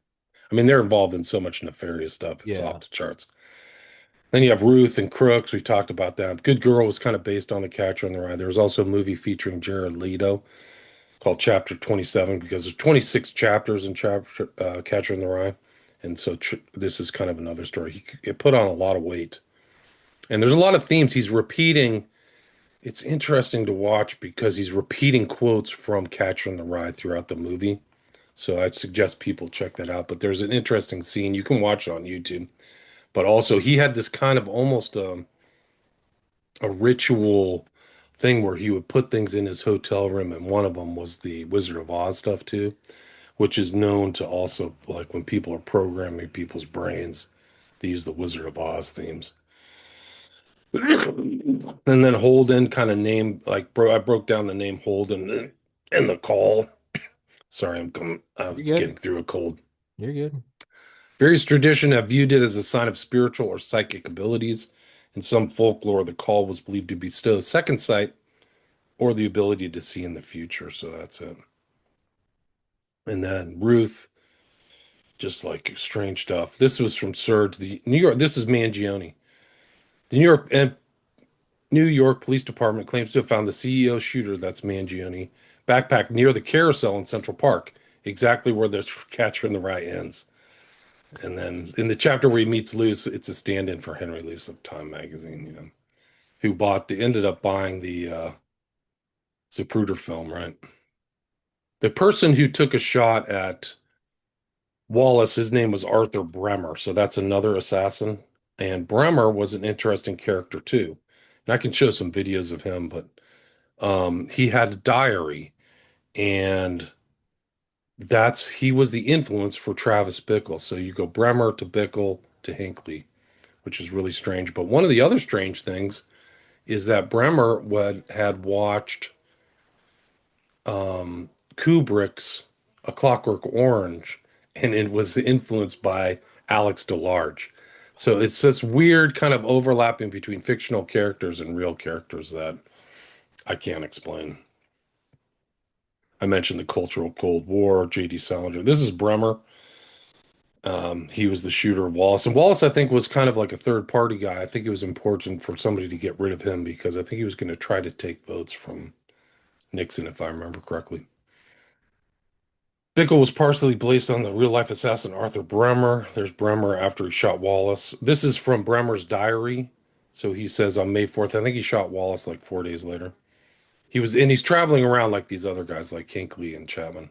I mean, they're involved in so much nefarious stuff. It's off Yeah. the charts. Then you have Ruth and Crooks. We've talked about that. Good Girl was kind of based on The Catcher in the Rye. There was also a movie featuring Jared Leto called Chapter 27 because there's 26 chapters in Chapter Catcher in the Rye. And so this is kind of another story. It put on a lot of weight. And there's a lot of themes he's repeating. It's interesting to watch because he's repeating quotes from Catcher in the Rye throughout the movie. So I'd suggest people check that out. But there's an interesting scene. You can watch it on YouTube. But also, he had this kind of almost a ritual thing where he would put things in his hotel room, and one of them was the Wizard of Oz stuff too, which is known to also like when people are programming people's brains, they use the Wizard of Oz themes. And then Holden kind of named like I broke down the name Holden and the call. Sorry, I You're was good. getting through a cold. You're good. Various traditions have viewed it as a sign of spiritual or psychic abilities. In some folklore, the call was believed to bestow second sight or the ability to see in the future. So that's it. And then Ruth, just like strange stuff. This was from Surge, the New York. This is Mangione. The New York Police Department claims to have found the CEO shooter, that's Mangione, backpack near the carousel in Central Park, exactly where the Catcher in the Rye ends. And then in the chapter where he meets Luce, it's a stand-in for Henry Luce of Time magazine, who ended up buying the Zapruder film, right? The person who took a shot at Wallace, his name was Arthur Bremer, so that's another assassin. And Bremer was an interesting character too. And I can show some videos of him, but he had a diary, and he was the influence for Travis Bickle. So you go Bremer to Bickle to Hinckley, which is really strange. But one of the other strange things is that Bremer had watched Kubrick's A Clockwork Orange, and it was influenced by Alex DeLarge. So it's this weird kind of overlapping between fictional characters and real characters that I can't explain. I mentioned the Cultural Cold War, J.D. Salinger. This is Bremer. He was the shooter of Wallace. And Wallace, I think, was kind of like a third party guy. I think it was important for somebody to get rid of him because I think he was going to try to take votes from Nixon, if I remember correctly. Bickle was partially based on the real life assassin Arthur Bremer. There's Bremer after he shot Wallace. This is from Bremer's diary. So he says on May 4th, I think he shot Wallace like 4 days later. He's traveling around like these other guys like Hinckley and Chapman.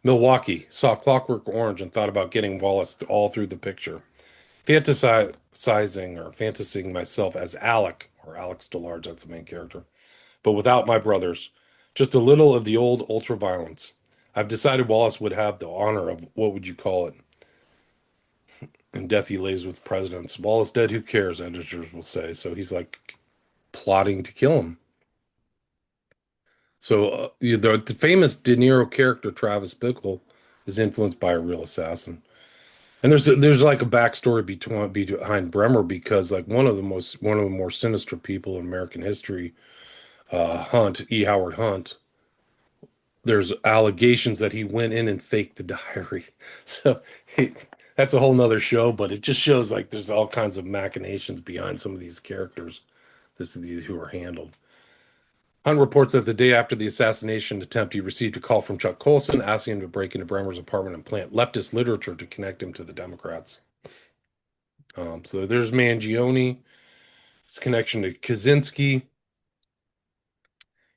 Milwaukee saw Clockwork Orange and thought about getting Wallace all through the picture. Fantasizing or fantasizing myself as Alec, or Alex DeLarge, that's the main character, but without my brothers. Just a little of the old ultra violence. I've decided Wallace would have the honor of what would you call it? In death he lays with presidents. Wallace dead, who cares? Editors will say. So he's like plotting to kill him. So the famous De Niro character Travis Bickle is influenced by a real assassin. And there's like a backstory behind Bremer because like one of the more sinister people in American history, Hunt E. Howard Hunt. There's allegations that he went in and faked the diary. So he, that's a whole nother show, but it just shows like there's all kinds of machinations behind some of these characters. These who are handled. Hunt reports that the day after the assassination attempt, he received a call from Chuck Colson asking him to break into Bremer's apartment and plant leftist literature to connect him to the Democrats. So there's Mangione, his connection to Kaczynski.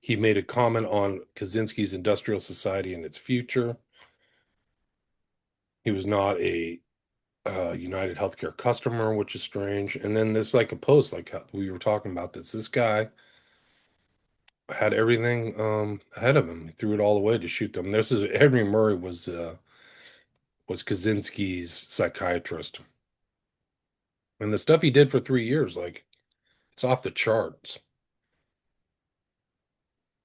He made a comment on Kaczynski's industrial society and its future. He was not a United Healthcare customer, which is strange. And then there's like a post, like we were talking about this. This guy had everything ahead of him. He threw it all away to shoot them. This is Henry Murray was Kaczynski's psychiatrist. And the stuff he did for 3 years, like it's off the charts.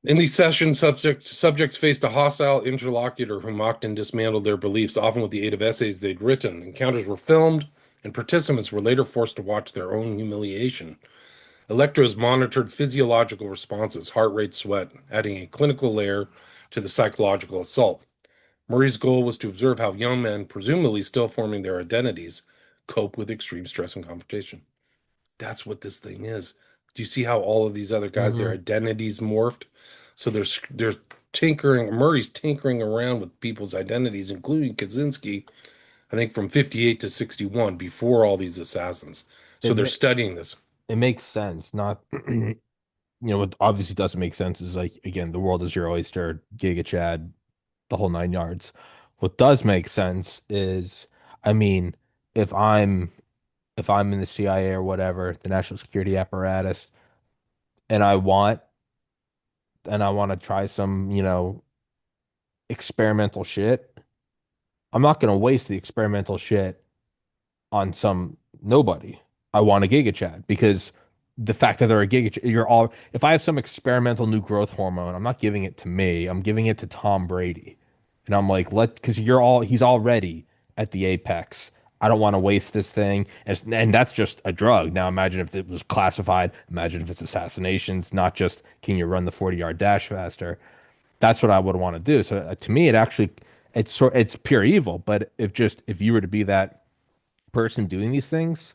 In these sessions, subjects faced a hostile interlocutor who mocked and dismantled their beliefs, often with the aid of essays they'd written. Encounters were filmed, and participants were later forced to watch their own humiliation. Electrodes monitored physiological responses, heart rate, sweat, adding a clinical layer to the psychological assault. Murray's goal was to observe how young men, presumably still forming their identities, cope with extreme stress and confrontation. That's what this thing is. Do you see how all of these other guys, their Hmm. identities morphed? So they're tinkering, Murray's tinkering around with people's identities, including Kaczynski, I think from 58 to 61, before all these assassins. So It they're ma studying this. it makes sense. Not, what obviously doesn't make sense is like again, the world is your oyster, Giga Chad, the whole nine yards. What does make sense is, I mean, if I'm if I'm in the CIA or whatever, the national security apparatus, and I want to try some, experimental shit, I'm not going to waste the experimental shit on some nobody. I want a Giga Chad because the fact that they're a Giga Chad, if I have some experimental new growth hormone, I'm not giving it to me. I'm giving it to Tom Brady. And I'm like, because he's already at the apex. I don't want to waste this thing. And that's just a drug. Now imagine if it was classified. Imagine if it's assassinations, not just can you run the 40-yard dash faster. That's what I would want to do. So to me, it's pure evil. But if you were to be that person doing these things,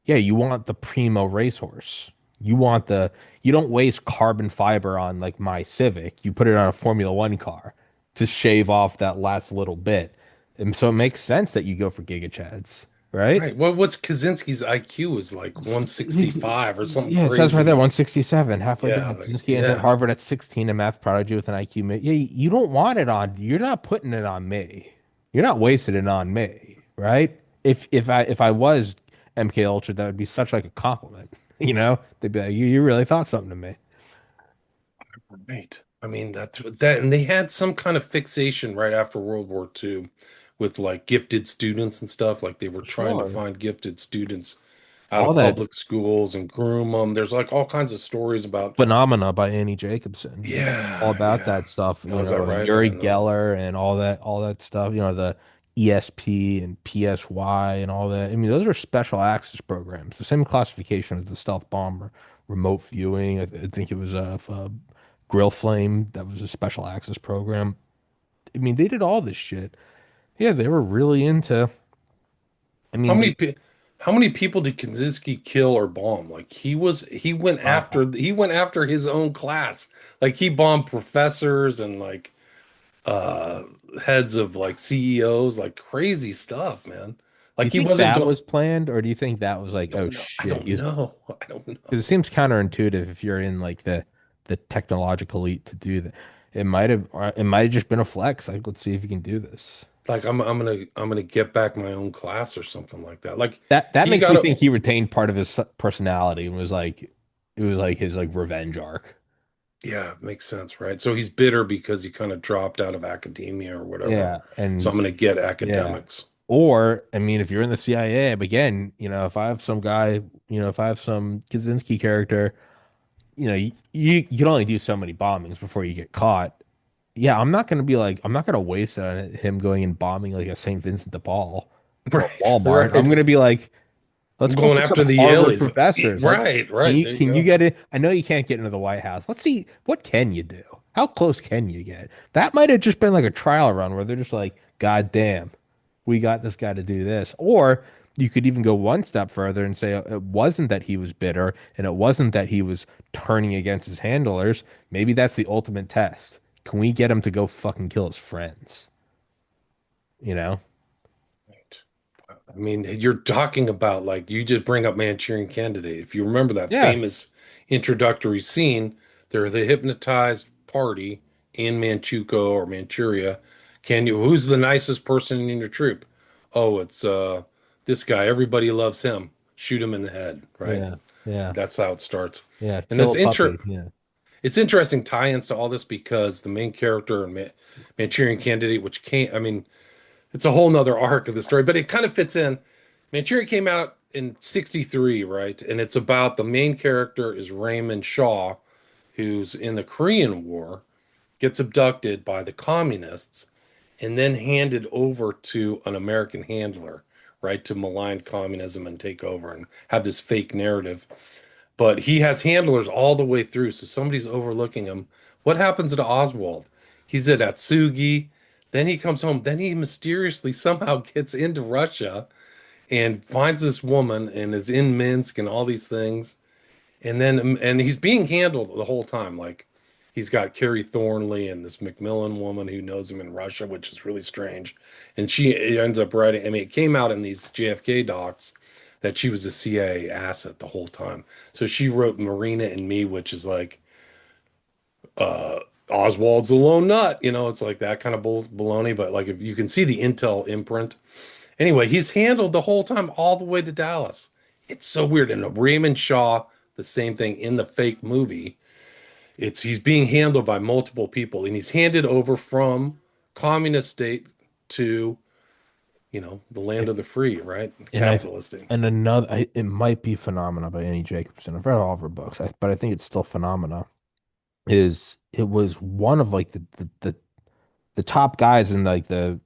yeah, you want the primo racehorse. You want you don't waste carbon fiber on like my Civic. You put it on a Formula One car to shave off that last little bit. And so it makes sense that you go for Giga Chads, right? Right. What's Kaczynski's IQ is like 165 or something Yeah, it says right there, crazy. 167, halfway Yeah, down. like, Kaczynski entered yeah. Harvard at 16, a math prodigy with an IQ. Yeah, you don't want it on. You're not putting it on me. You're not wasting it on me, right? If I was MK Ultra, that would be such like a compliment. They'd be like, you really thought something to me. Right. I mean, that, and they had some kind of fixation right after World War II with like gifted students and stuff. Like they were trying to Sure. find gifted students out All of that public schools and groom them. There's like all kinds of stories about, Phenomena by Annie Jacobson. All yeah, about yeah. that stuff, Was I right? I Yuri don't know. Geller and all that stuff, the ESP and PSY and all that. I mean, those are special access programs, the same classification as the stealth bomber, remote viewing. I think it was a Grill Flame that was a special access program. I mean, they did all this shit. Yeah, they were really into. I How mean, many pe how many people did Kaczynski kill or bomb? Like uh, he went after his own class. Like he bombed professors and like uh heads of like CEOs, like crazy stuff, man. do you Like he think wasn't that go was planned, or do you think that was like, oh don't know. I shit, don't you? know. I don't Because it know. seems counterintuitive if you're in like the technological elite to do that. it might have just been a flex. Like, let's see if you can do this. Like I'm gonna get back my own class or something like that. Like That he makes me got a think he retained part of his personality and was like, it was like his like revenge arc. yeah, makes sense, right? So he's bitter because he kind of dropped out of academia or whatever. Yeah, So and I'm gonna get yeah. academics. Or, I mean, if you're in the CIA, but again, if I have some guy, if I have some Kaczynski character, you can only do so many bombings before you get caught. Yeah, I'm not gonna waste it on him going and bombing like a St. Vincent de Paul or a Right, Walmart. I'm right. gonna be like, let's I'm go going for some after the Harvard Yaleys. professors. Right, right. There you Can you go. get it? I know you can't get into the White House. Let's see, what can you do? How close can you get? That might have just been like a trial run where they're just like, God damn, we got this guy to do this. Or you could even go one step further and say it wasn't that he was bitter and it wasn't that he was turning against his handlers. Maybe that's the ultimate test. Can we get him to go fucking kill his friends? You know? Right. I mean, you're talking about like you just bring up Manchurian Candidate. If you remember that Yeah. famous introductory scene, they're the hypnotized party in Manchukuo or Manchuria. Who's the nicest person in your troop? Oh, it's this guy. Everybody loves him. Shoot him in the head, right? Yeah. Yeah. That's how it starts. Yeah. And Kill a puppy. Yeah. it's interesting tie-ins to all this because the main character in Manchurian Candidate, which came, I mean, it's a whole nother arc of the story, but it kind of fits in. Manchurian came out in 63, right? And it's about the main character is Raymond Shaw, who's in the Korean War, gets abducted by the communists, and then handed over to an American handler, right, to malign communism and take over and have this fake narrative. But he has handlers all the way through, so somebody's overlooking him. What happens to Oswald? He's at Atsugi. Then he comes home. Then he mysteriously somehow gets into Russia and finds this woman and is in Minsk and all these things. And he's being handled the whole time. Like he's got Carrie Thornley and this Macmillan woman who knows him in Russia, which is really strange. And she ends up writing, I mean, it came out in these JFK docs that she was a CIA asset the whole time. So she wrote Marina and Me, which is like uh Oswald's a lone nut, it's like that kind of baloney, but like if you can see the Intel imprint. Anyway, he's handled the whole time all the way to Dallas. It's so weird. And Raymond Shaw, the same thing in the fake movie. He's being handled by multiple people, and he's handed over from communist state to, the land of the free, right? And I Capitalist. and another it might be Phenomena by Annie Jacobson. I've read all of her books, but I think it's still Phenomena. It was one of like the top guys in like the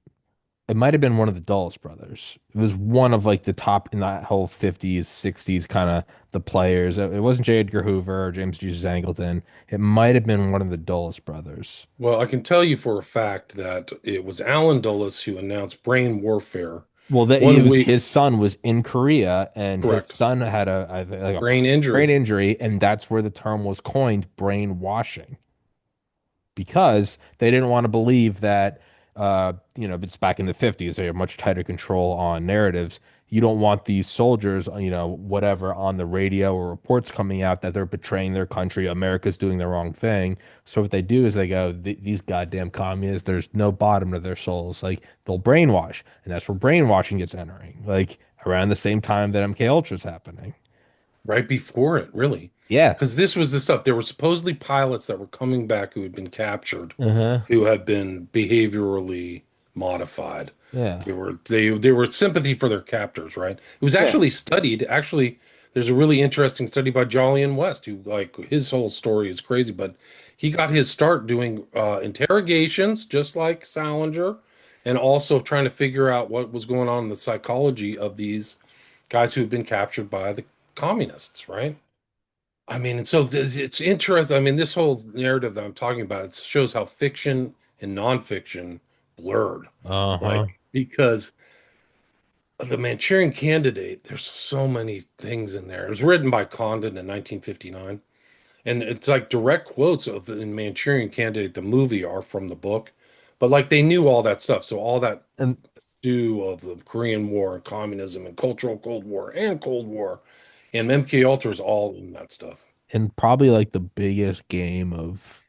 it might have been one of the Dulles brothers. It was one of like the top in that whole 50s, 60s kind of the players. It wasn't J. Edgar Hoover or James Jesus Angleton. It might have been one of the Dulles brothers. Well, I can tell you for a fact that it was Alan Dulles who announced brain warfare Well, that it one was week. his son was in Korea, and his Correct. son had like a Brain brain injury. injury, and that's where the term was coined, brainwashing, because they didn't want to believe that, it's back in the 50s, they have much tighter control on narratives. You don't want these soldiers, whatever, on the radio or reports coming out that they're betraying their country, America's doing the wrong thing. So what they do is they go, these goddamn communists, there's no bottom to their souls. Like they'll brainwash, and that's where brainwashing gets entering, like around the same time that MK Ultra is happening. Right before it, really. Yeah. Because this was the stuff. There were supposedly pilots that were coming back who had been captured, Uh-huh. who had been behaviorally modified. Yeah. They were sympathy for their captors, right? It was Yeah. actually studied. Actually, there's a really interesting study by Jolyon West, who like his whole story is crazy, but he got his start doing interrogations, just like Salinger, and also trying to figure out what was going on in the psychology of these guys who had been captured by the communists, right? I mean, and so it's interesting. I mean, this whole narrative that I'm talking about, it shows how fiction and nonfiction blurred. Uh-huh. Like, because the Manchurian Candidate, there's so many things in there. It was written by Condon in 1959. And it's like direct quotes of in Manchurian Candidate, the movie, are from the book. But like they knew all that stuff. So all that And do of the Korean War and communism and cultural Cold War and Cold War and MK Ultra is all in that stuff. and probably like the biggest game of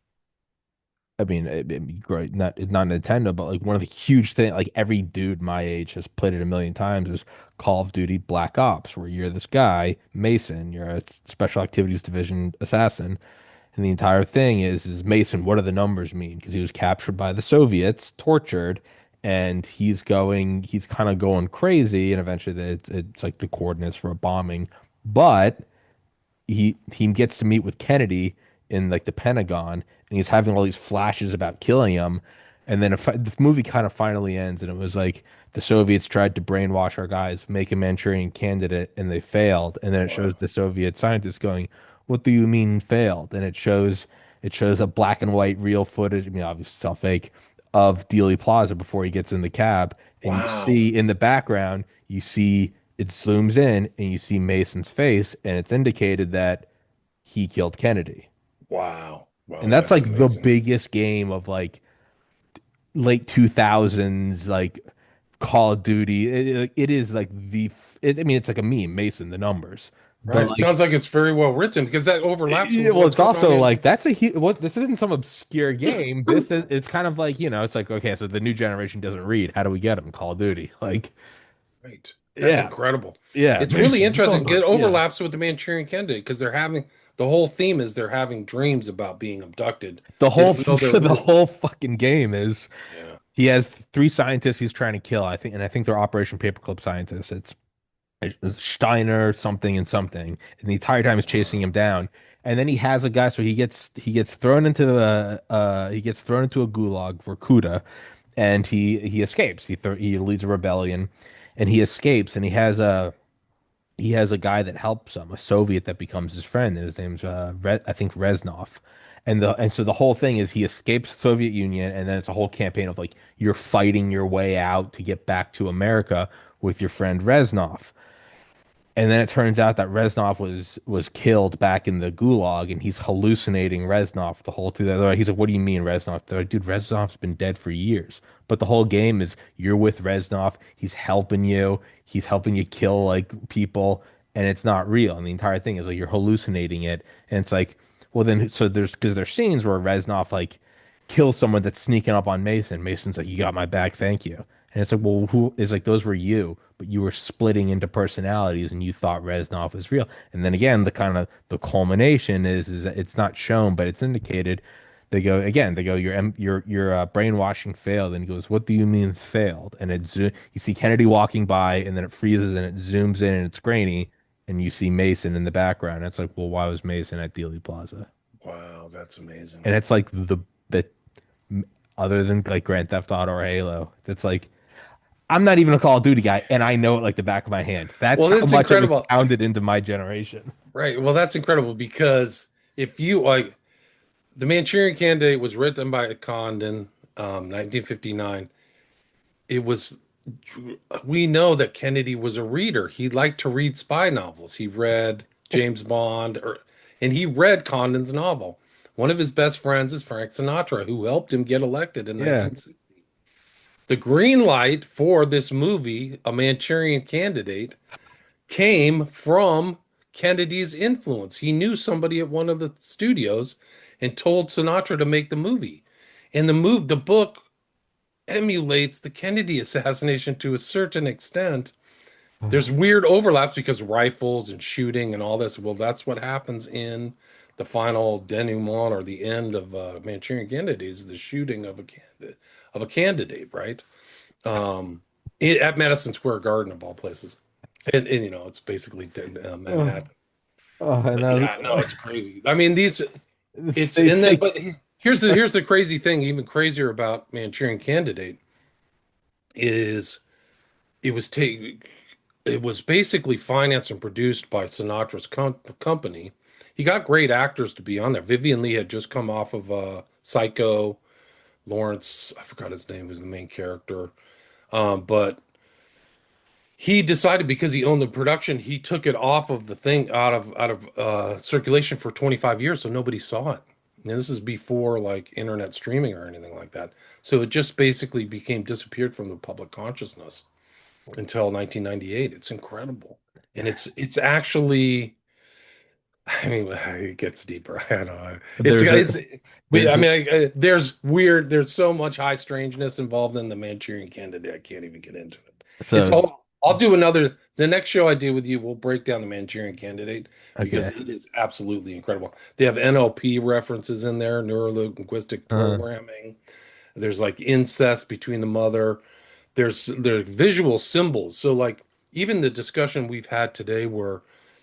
I mean, great, not Nintendo, but like one of the huge thing, like every dude my age has played it a million times, is Call of Duty Black Ops, where you're this guy, Mason, you're a special activities division assassin, and the entire thing is Mason, what do the numbers mean? Because he was captured by the Soviets, tortured, and he's kind of going crazy, and eventually it's like the coordinates for a bombing, but he gets to meet with Kennedy in like the Pentagon, and he's having all these flashes about killing him. And then the movie kind of finally ends, and it was like the Soviets tried to brainwash our guys, make a Manchurian candidate, and they failed. And then it shows Wow. the Soviet scientists going, "What do you mean failed?" And it shows a black and white real footage. I mean, obviously it's all fake of Dealey Plaza before he gets in the cab, and you Wow. see in the background, you see it zooms in and you see Mason's face, and it's indicated that he killed Kennedy. Wow. Wow. And that's That's like the amazing. biggest game of like late 2000s, like Call of Duty. It is like I mean, it's like a meme, Mason, the numbers. But Right. It like, sounds like it's very well written because that overlaps with well, what's it's going on also in. like what this isn't some obscure game. It's kind of like, it's like, okay, so the new generation doesn't read. How do we get them? Call of Duty. Like, Right. That's yeah, incredible. yeah, It's really Mason, interesting. It numbers, overlaps with the Manchurian Candidate because they're having the whole theme is they're having dreams about being abducted. The They whole don't know they're the real. whole fucking game is Yeah. he has three scientists he's trying to kill. I think they're Operation Paperclip scientists. It's Steiner something and something, and the entire time he's chasing him Wow. down. And then he has a guy, so he gets thrown into a gulag for Kuda, and he escapes. He leads a rebellion, and he escapes, and he has a guy that helps him, a Soviet that becomes his friend, and his name's I think Reznov. And so the whole thing is he escapes the Soviet Union, and then it's a whole campaign of like you're fighting your way out to get back to America with your friend Reznov. And then it turns out that Reznov was killed back in the gulag, and he's hallucinating Reznov the whole time. He's like, "What do you mean, Reznov?" They're like, "Dude, Reznov's been dead for years." But the whole game is you're with Reznov. He's helping you. He's helping you kill like people, and it's not real. And the entire thing is like you're hallucinating it. And it's like, well, then so there's scenes where Reznov like kills someone that's sneaking up on Mason. Mason's like, "You got my back, thank you." And it's like, well, who is like those were you, but you were splitting into personalities and you thought Reznov was real. And then again, the kind of the culmination is that it's not shown, but it's indicated. They go, your brainwashing failed. And he goes, what do you mean failed? And you see Kennedy walking by, and then it freezes and it zooms in and it's grainy, and you see Mason in the background. And it's like, well, why was Mason at Dealey Plaza? Wow. That's amazing. And it's like the other than like Grand Theft Auto or Halo, that's like I'm not even a Call of Duty guy, and I know it like the back of my hand. That's Well, how that's much it was incredible. pounded into my generation. Right. Well, that's incredible because if you like the Manchurian Candidate was written by Condon, 1959. It was we know that Kennedy was a reader. He liked to read spy novels. He read James Bond and he read Condon's novel. One of his best friends is Frank Sinatra, who helped him get elected in Yeah. 1960. The green light for this movie, A Manchurian Candidate, came from Kennedy's influence. He knew somebody at one of the studios and told Sinatra to make the movie. And the book emulates the Kennedy assassination to a certain extent. There's weird overlaps because rifles and shooting and all this. Well, that's what happens in the final denouement or the end of Manchurian Candidate is the shooting of a candidate, right? Um, at Madison Square Garden of all places, and it's basically Oh, Manhattan. and But that yeah, no, was, it's crazy. I mean, it's they in that. think But here's the crazy thing. Even crazier about Manchurian Candidate is it was take it was basically financed and produced by Sinatra's company. He got great actors to be on there. Vivian Lee had just come off of Psycho. Lawrence, I forgot his name, was the main character. But he decided because he owned the production, he took it off of the thing out of circulation for 25 years, so nobody saw it. And this is before like internet streaming or anything like that. So it just basically became disappeared from the public consciousness until 1998. It's incredible. And it's actually I mean, it gets deeper. I don't know. There's a But there, I there- mean, there's so much high strangeness involved in the Manchurian Candidate. I can't even get into it. It's so all, the next show I do with you, we'll break down the Manchurian Candidate because okay. it is absolutely incredible. They have NLP references in there, neuro-linguistic Uh, programming. There's like incest between the mother. There's visual symbols. So like even the discussion we've had today where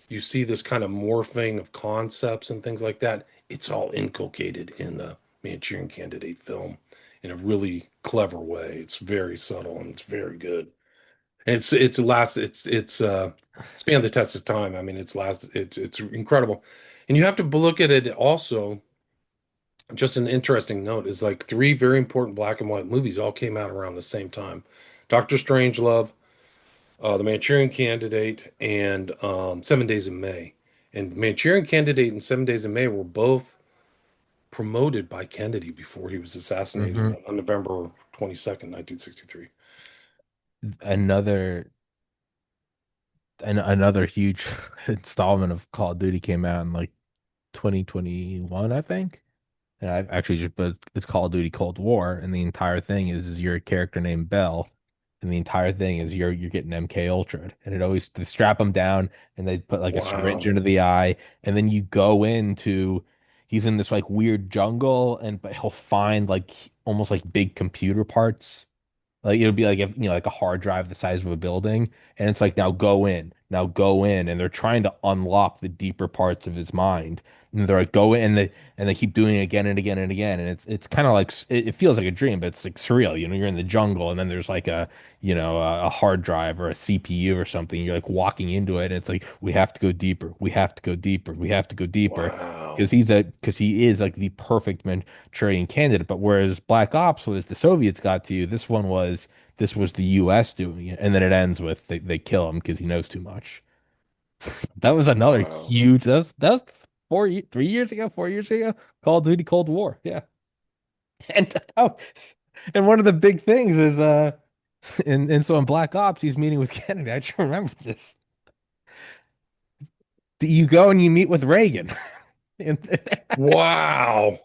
you see this kind of morphing of concepts and things like that, it's all inculcated in the Manchurian Candidate film in a really clever way. It's very subtle and it's very good. And it's spanned the test of time. I mean, it's incredible. And you have to look at it also, just an interesting note is like three very important black and white movies all came out around the same time. Doctor Strangelove, The Manchurian Candidate, and 7 Days in May. And Manchurian Candidate and 7 Days in May were both promoted by Kennedy before he was assassinated mhm. on November 22nd, 1963. Another another huge installment of Call of Duty came out in like 2021, I think. And I've actually just, but it's Call of Duty Cold War, and the entire thing is you're a character named Bell, and the entire thing is you're getting MK Ultra'd, and it always they strap him down and they put like a syringe Wow. into the eye, and then you go into he's in this like weird jungle, and but he'll find like almost like big computer parts like it would be like if like a hard drive the size of a building, and it's like now go in, and they're trying to unlock the deeper parts of his mind, and they're like go in, and they keep doing it again and again and again, and it's kind of like it feels like a dream, but it's like surreal. You're in the jungle, and then there's like a hard drive or a CPU or something. You're like walking into it, and it's like we have to go deeper, we have to go deeper, we have to go deeper. Wow. Because he is like the perfect Manchurian candidate. But whereas Black Ops was the Soviets got to you, this was the U.S. doing it, and then it ends with they kill him because he knows too much. That was another Wow. huge. That's 3 years ago, 4 years ago. Call of Duty Cold War, yeah. And oh, and one of the big things is and so in Black Ops he's meeting with Kennedy. I just remember this. You go and you meet with Reagan, and Wow.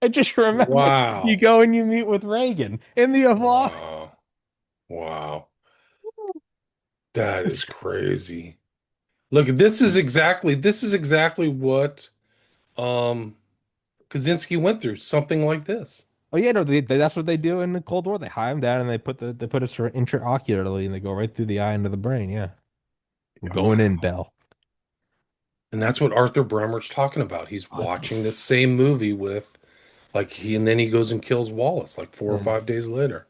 I just remember you Wow. go and you meet with Reagan in the Oval. Wow. Wow. That is crazy. Look, this is exactly what um Kaczynski went through, something like this. Oh yeah, no, that's what they do in the Cold War. They hide him down and they put it sort of intraocularly and they go right through the eye into the brain. Yeah, we're going in, Wow. Bell. And that's what Arthur Bremer's talking about. He's What the watching this same movie with and then he goes and kills Wallace like four or and 5 days later.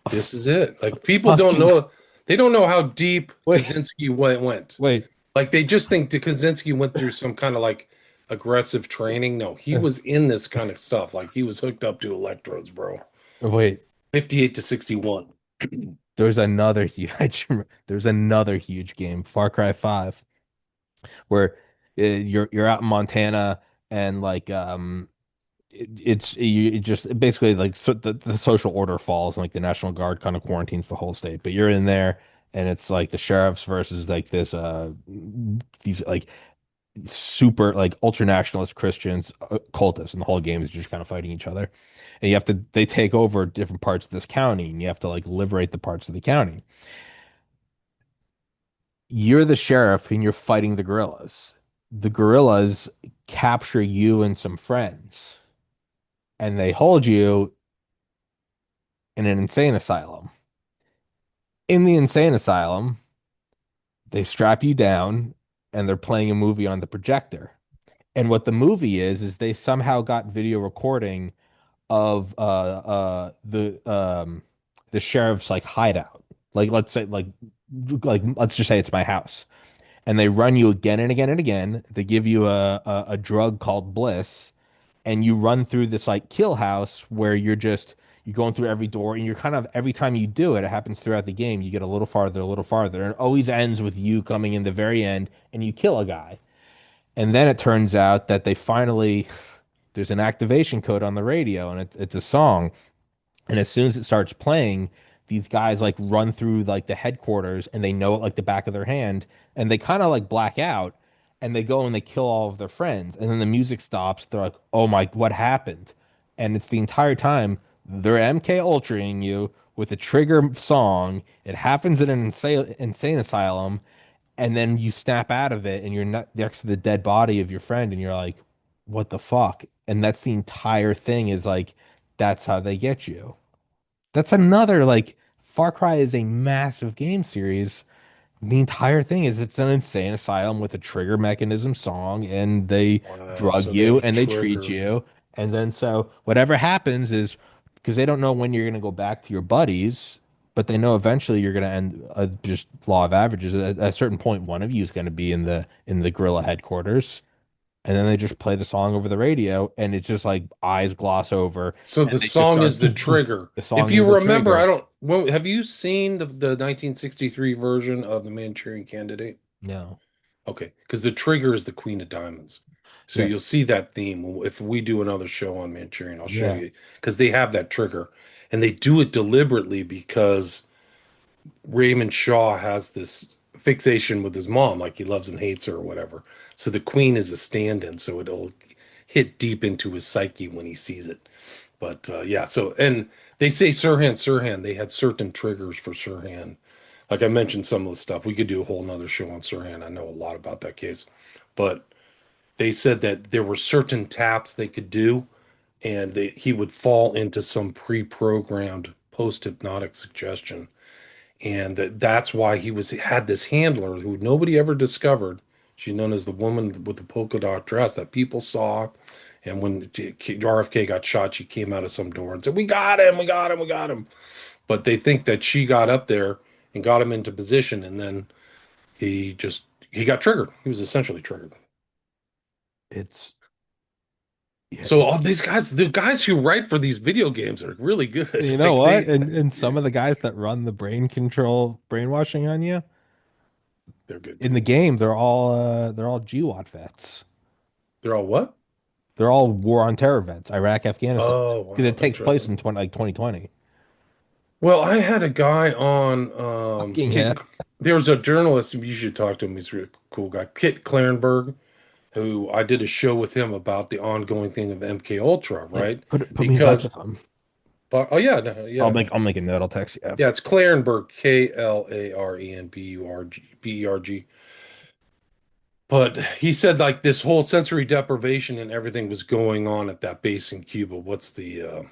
f- This is it. Like people don't fucking know, they don't know how deep wait, Kaczynski went. wait, Like they just think that Kaczynski went through some kind of like aggressive training. No, he uh, was in this kind of stuff. Like he was hooked up to electrodes, bro. wait. 58 to 61. There's another huge game, Far Cry 5, where you're out in Montana and like it just basically like the social order falls and like the National Guard kind of quarantines the whole state. But you're in there and it's like the sheriffs versus like this these like super like ultra nationalist Christians cultists, and the whole game is just kind of fighting each other. And you have to they take over different parts of this county and you have to like liberate the parts of the county. You're the sheriff and you're fighting the guerrillas. The guerrillas capture you and some friends and they hold you in an insane asylum. In the insane asylum, they strap you down and they're playing a movie on the projector. And what the movie is they somehow got video recording of the sheriff's like hideout. Like let's say like let's just say it's my house. And they run you again and again and again. They give you a drug called Bliss, and you run through this like kill house where you're going through every door, and you're kind of every time you do it, it happens throughout the game. You get a little farther, and it always ends with you coming in the very end and you kill a guy. And then it turns out that they finally there's an activation code on the radio, and it's a song, and as soon as it starts playing, these guys like run through like the headquarters and they know it like the back of their hand and they kind of like black out. and they go and they kill all of their friends, and then the music stops. They're like, "Oh my, what happened?" And it's the entire time they're MK Ultraing you with a trigger song. It happens in an insane asylum, and then you snap out of it, and you're not next to the dead body of your friend, and you're like, "What the fuck?" And that's the entire thing. Is like, that's how they get you. That's another like Far Cry is a massive game series. The entire thing is it's an insane asylum with a trigger mechanism song, and they Wow. drug So they you have a and they treat trigger. you. And then so whatever happens is because they don't know when you're going to go back to your buddies, but they know eventually you're going to end just law of averages. At a certain point, one of you is going to be in the guerrilla headquarters. And then they just play the song over the radio, and it's just like eyes gloss over, So and the they just song start is the boom, boom. trigger. The If song you is the remember, I trigger. don't, well, have you seen the 1963 version of the Manchurian Candidate? No. Okay, because the trigger is the Queen of Diamonds. So Yeah. you'll see that theme. If we do another show on Manchurian, I'll show Yeah. you because they have that trigger and they do it deliberately because Raymond Shaw has this fixation with his mom, like he loves and hates her or whatever. So the Queen is a stand-in, so it'll hit deep into his psyche when he sees it. But yeah, so and they say Sirhan, they had certain triggers for Sirhan. Like I mentioned some of the stuff. We could do a whole nother show on Sirhan. I know a lot about that case. But they said that there were certain taps they could do, and he would fall into some pre-programmed post-hypnotic suggestion. And that's why he had this handler who nobody ever discovered. She's known as the woman with the polka dot dress that people saw. And when RFK got shot, she came out of some door and said, "We got him, we got him, we got him." But they think that she got up there and got him into position, and then he got triggered. He was essentially triggered. It's yeah, So all these guys, the guys who write for these video games are really good. you know Like what? they, And some of the guys that run the brain control brainwashing on you they're good in the too. game, they're all GWAT vets. They're all what? They're all war on terror vets, Iraq, Afghanistan Oh, because it wow, takes place interesting. in 2020. Well, I had a guy on. Fucking yeah. There's a journalist. You should talk to him. He's a really cool guy, Kit Clarenberg, who I did a show with him about the ongoing thing of MK Ultra, Yeah, right? put me in touch Because, with them. but oh yeah, no, yeah, I'll make a note. I'll text you yeah. after. It's Clarenberg, Klarenburg. But he said like this whole sensory deprivation and everything was going on at that base in Cuba. What's the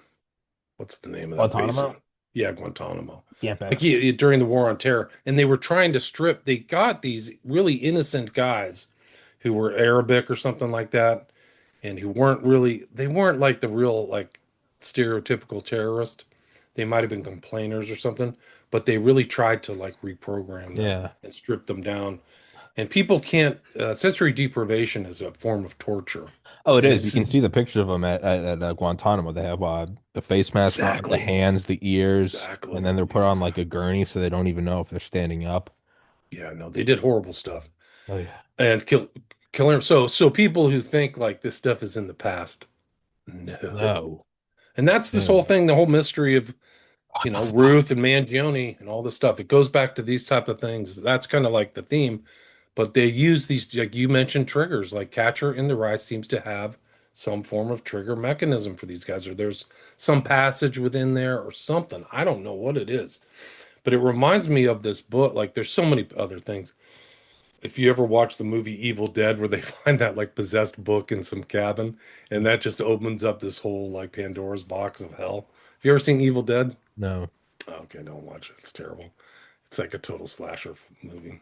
name of that base? Guantanamo? Yeah, Guantanamo. Get back. Like during the War on Terror, and they were trying to strip. They got these really innocent guys who were Arabic or something like that, and who weren't really. They weren't like the real like stereotypical terrorist. They might have been complainers or something, but they really tried to like reprogram them Yeah. and strip them down. And people can't. Sensory deprivation is a form of torture, Oh, it and is. You it's can see the pictures of them at Guantanamo. They have the face mask on, the exactly, hands, the ears, and then exactly, they're put on like a exactly. gurney so they don't even know if they're standing up. Yeah, no, they did horrible stuff. Oh yeah. And kill him. So people who think like this stuff is in the past, no. No. And that's this whole No. thing, the whole mystery of, What the fuck? Ruth and Mangione and all this stuff. It goes back to these type of things. That's kind of like the theme, but they use these, like you mentioned, triggers. Like Catcher in the Rye seems to have some form of trigger mechanism for these guys, or there's some passage within there or something. I don't know what it is, but it reminds me of this book. Like there's so many other things. If you ever watch the movie Evil Dead, where they find that like possessed book in some cabin, and that just opens up this whole like Pandora's box of hell. Have you ever seen Evil Dead? No. Oh, okay, don't watch it. It's terrible. It's like a total slasher movie.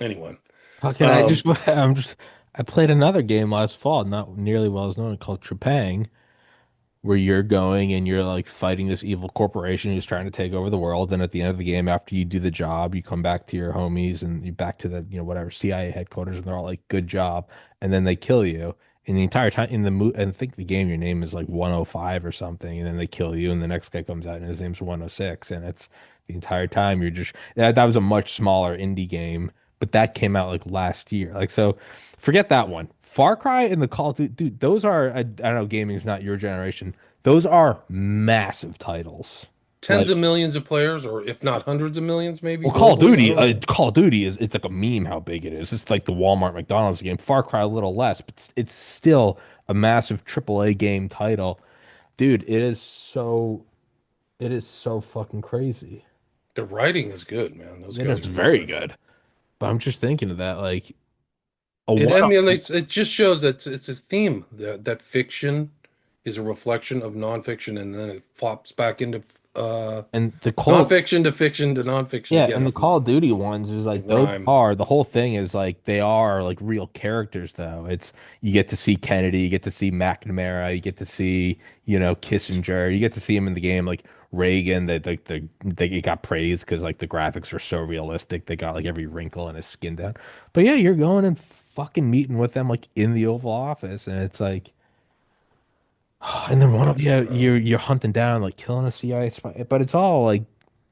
Anyway, Fucking I um, just I played another game last fall, not nearly well as known, called Trepang, where you're going and you're like fighting this evil corporation who's trying to take over the world. And at the end of the game, after you do the job, you come back to your homies and you back to the, whatever CIA headquarters, and they're all like, good job. And then they kill you. And the entire time in the and I think the game, your name is like 105 or something. And then they kill you. And the next guy comes out and his name's 106. And it's the entire time you're just, that was a much smaller indie game, but that came out like last year. Like, so forget that one. Far Cry and the Call of Duty, dude, those are, I don't know, gaming's not your generation. Those are massive titles. tens Like, of millions of players, or if not hundreds of millions, maybe well, Call of globally. I Duty, don't know. Call of Duty is it's like a meme how big it is. It's like the Walmart McDonald's game. Far Cry a little less, but it's still a massive AAA game title. Dude, it is so fucking crazy. The writing is good, man. Those It guys is are good very writers. good. But I'm just thinking of that, like a It one emulates, it just shows that it's a theme that fiction is a reflection of nonfiction, and then it flops back into uh, and the Call nonfiction to fiction to nonfiction Yeah, again. and the Call of Duty ones is They like those rhyme. are the whole thing is like they are like real characters though. It's you get to see Kennedy, you get to see McNamara, you get to see, Kissinger, you get to see him in the game like Reagan, they got praised because like the graphics are so realistic. They got like every wrinkle in his skin down. But yeah, you're going and fucking meeting with them like in the Oval Office and it's like and then one of That's you incredible. you're hunting down like killing a CIA spy, but it's all like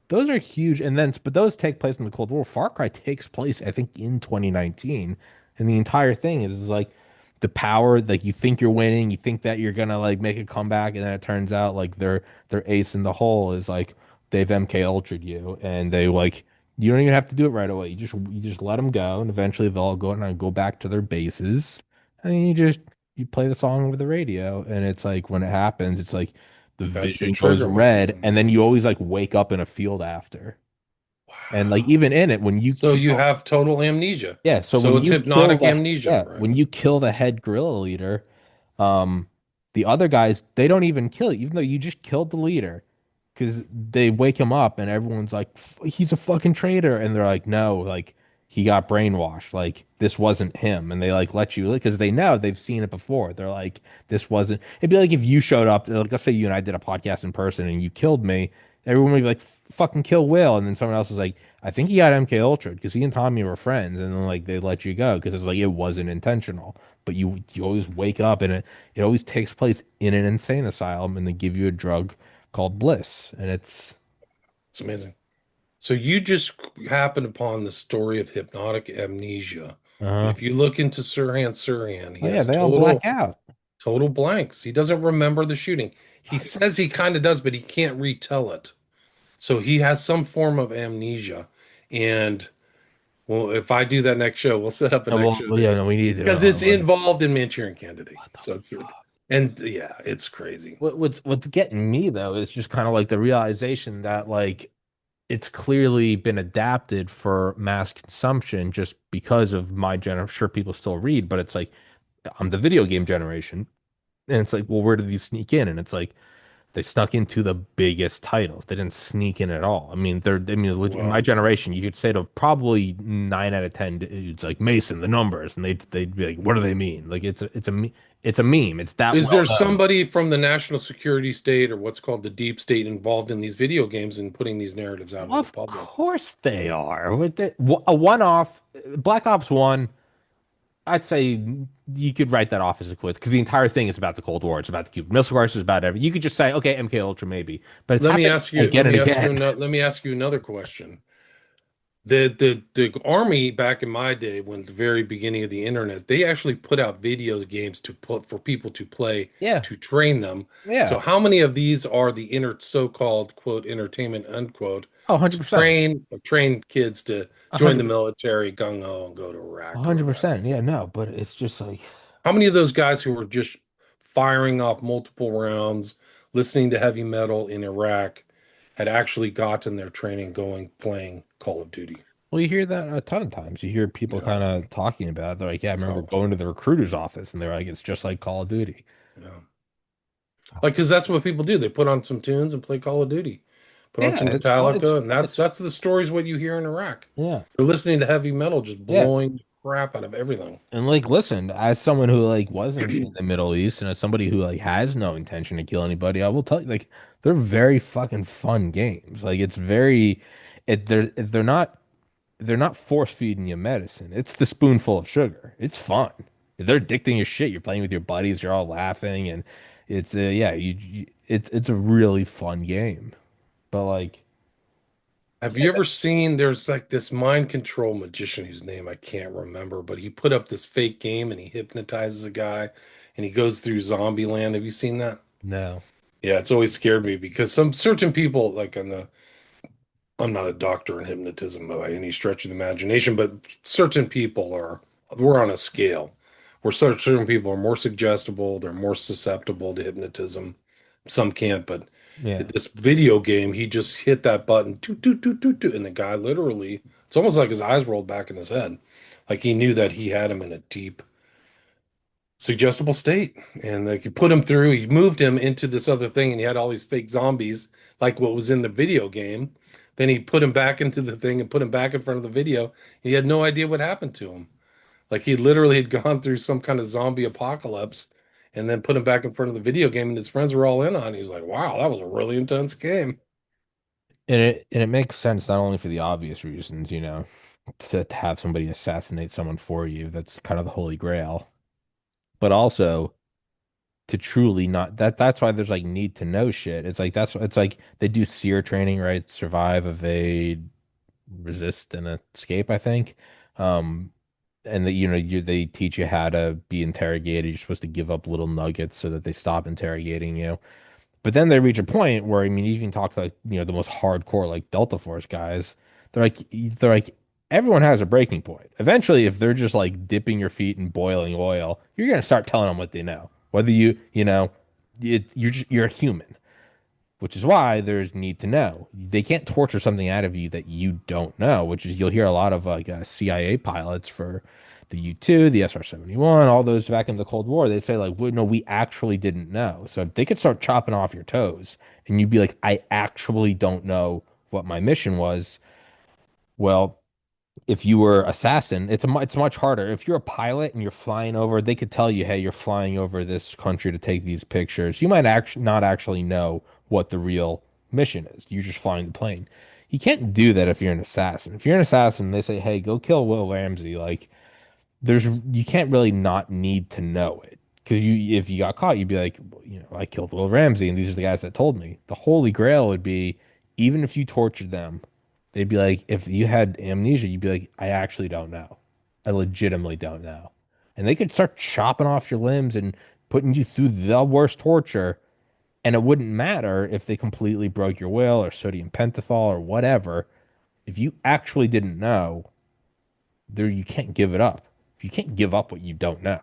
those are huge, and then but those take place in the Cold War. Far Cry takes place, I think, in 2019, and the entire thing is like the power. Like you think you're winning, you think that you're gonna like make a comeback, and then it turns out like their ace in the hole is like they've MK Ultra'd you, and they like you don't even have to do it right away. You just let them go, and eventually they'll all go and go back to their bases, and then you play the song over the radio, and it's like when it happens, it's like the That's the vision goes trigger red, mechanism. and then Yeah. you always like wake up in a field after. And like Wow. even in it, when you So you kill, have total amnesia. yeah, so So when it's you kill hypnotic the amnesia, yeah, right? when you kill the head guerrilla leader, um, the other guys they don't even kill you, even though you just killed the leader, because they wake him up and everyone's like, He's a fucking traitor," and they're like, "No, like he got brainwashed, like this wasn't him," and they like let you because they know they've seen it before. They're like, "This wasn't." It'd be like if you showed up, like let's say you and I did a podcast in person and you killed me, everyone would be like, "Fucking kill Will," and then someone else is like, "I think he got MK Ultra because he and Tommy were friends," and then like they let you go because it's like it wasn't intentional. But you always wake up and it always takes place in an insane asylum and they give you a drug called Bliss, and it's It's amazing. So you just happened upon the story of hypnotic amnesia. And uh if you look into Sirhan, he oh yeah, has they all black out. total blanks. He doesn't remember the shooting. He says he kind of does, but he can't retell it. So he has some form of amnesia. And well, if I do that next show, we'll set up a Oh, next well, show well, yeah, there no, we need to. because it's involved in Manchurian Candidate. What the So it's fuck? and yeah, it's crazy. What's getting me though is just kind of like the realization that like it's clearly been adapted for mass consumption just because of my generation. Sure, people still read, but it's like I'm the video game generation, and it's like, well, where did these sneak in? And it's like they snuck into the biggest titles. They didn't sneak in at all. I mean, in my Well, generation, you could say to probably 9 out of 10 dudes like Mason, the numbers, and they'd be like, what do they mean? Like it's a meme. It's that is well there known. somebody from the national security state or what's called the deep state involved in these video games and putting these narratives out into the Of public? course they are. With a one-off, Black Ops One, I'd say you could write that off as a quit because the entire thing is about the Cold War. It's about the Cuban Missile Crisis. It's about everything. You could just say, okay, MK Ultra maybe, but it's happened again and again. Let me ask you another question. The army back in my day, when the very beginning of the internet, they actually put out video games to put for people to play Yeah, to train them. So yeah. how many of these are the inner so-called quote entertainment unquote Oh, to 100%. train kids to join the 100%. military gung ho and go to Iraq or whatever? 100%. Yeah, no, but it's just like, How many of those guys who were just firing off multiple rounds, listening to heavy metal in Iraq, had actually gotten their training going playing Call of Duty? well, you hear that a ton of times. You hear people kind No, of talking about it. They're like, yeah, I remember no, going to the recruiter's office and they're like, it's just like Call of Duty. no. Like, because that's what people do. They put on some tunes and play Call of Duty, put on Yeah, some it's fun. Metallica, and It's, that's the stories what you hear in Iraq. yeah, They're listening to heavy metal, just yeah. blowing the crap out of everything. And like, listen, as someone who like wasn't in the Middle East and as somebody who like has no intention to kill anybody, I will tell you, like, they're very fucking fun games. Like, it's very, they're not force feeding you medicine. It's the spoonful of sugar. It's fun. They're addicting your shit. You're playing with your buddies. You're all laughing, and it's yeah, it's a really fun game. But like, Have yeah, you ever seen there's like this mind control magician whose name I can't remember, but he put up this fake game and he hypnotizes a guy and he goes through Zombie Land. Have you seen that? no. Yeah, it's always scared me because some certain people, like on the, I'm not a doctor in hypnotism by any stretch of the imagination, but certain people are, we're on a scale where certain people are more suggestible, they're more susceptible to hypnotism. Some can't, but Yeah. this video game, he just hit that button, toot, toot, toot, toot, toot, and the guy literally, it's almost like his eyes rolled back in his head. Like he knew that he had him in a deep suggestible state. And like you put him through, he moved him into this other thing, and he had all these fake zombies, like what was in the video game. Then he put him back into the thing and put him back in front of the video. He had no idea what happened to him. Like he literally had gone through some kind of zombie apocalypse and then put him back in front of the video game, and his friends were all in on it. He was like, wow, that was a really intense game. And it makes sense not only for the obvious reasons, to have somebody assassinate someone for you. That's kind of the holy grail. But also to truly not that's why there's like need to know shit. It's like it's like they do SEER training, right? Survive, evade, resist, and escape, I think. Um, and they teach you how to be interrogated. You're supposed to give up little nuggets so that they stop interrogating you. But then they reach a point where, I mean, you even talk to like, the most hardcore like Delta Force guys. They're like everyone has a breaking point. Eventually, if they're just like dipping your feet in boiling oil, you're gonna start telling them what they know. Whether you're a human, which is why there's need to know. They can't torture something out of you that you don't know, which is you'll hear a lot of like CIA pilots for the U-2, the SR-71, all those back in the Cold War. They say like, no, we actually didn't know. So they could start chopping off your toes, and you'd be like, I actually don't know what my mission was. Well, if you were assassin, it's much harder. If you're a pilot and you're flying over, they could tell you, hey, you're flying over this country to take these pictures. You might actually not actually know what the real mission is. You're just flying the plane. You can't do that if you're an assassin. If you're an assassin, they say, hey, go kill Will Ramsey. Like you can't really not need to know it. Because if you got caught, you'd be like, I killed Will Ramsey, and these are the guys that told me. The holy grail would be, even if you tortured them, they'd be like, if you had amnesia, you'd be like, I actually don't know. I legitimately don't know. And they could start chopping off your limbs and putting you through the worst torture, and it wouldn't matter if they completely broke your will or sodium pentothal or whatever. If you actually didn't know, there you can't give it up. You can't give up what you don't know.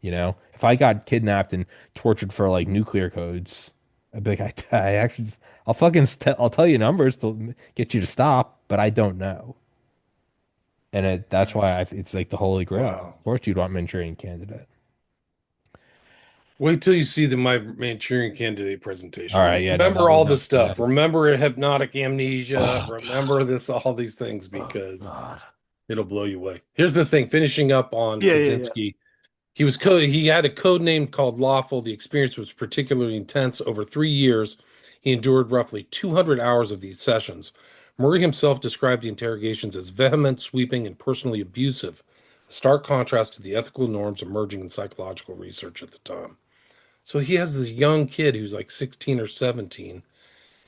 If I got kidnapped and tortured for like nuclear codes, I'd be like, I actually, I'll tell you numbers to get you to stop, but I don't know. And that's why it's like the holy grail. Wow. Of course, you'd want Manchurian Candidate. Wait till you see my Manchurian Candidate All right, presentation. yeah, no, Remember all the no, stuff. Remember hypnotic amnesia. oh Remember this, all these things, God, oh because God. it'll blow you away. Here's the thing, finishing up on Yeah, yeah, yeah. Kaczynski. He had a code name called Lawful. The experience was particularly intense. Over 3 years, he endured roughly 200 hours of these sessions. Murray himself described the interrogations as vehement, sweeping, and personally abusive, a stark contrast to the ethical norms emerging in psychological research at the time. So he has this young kid who's like 16 or 17,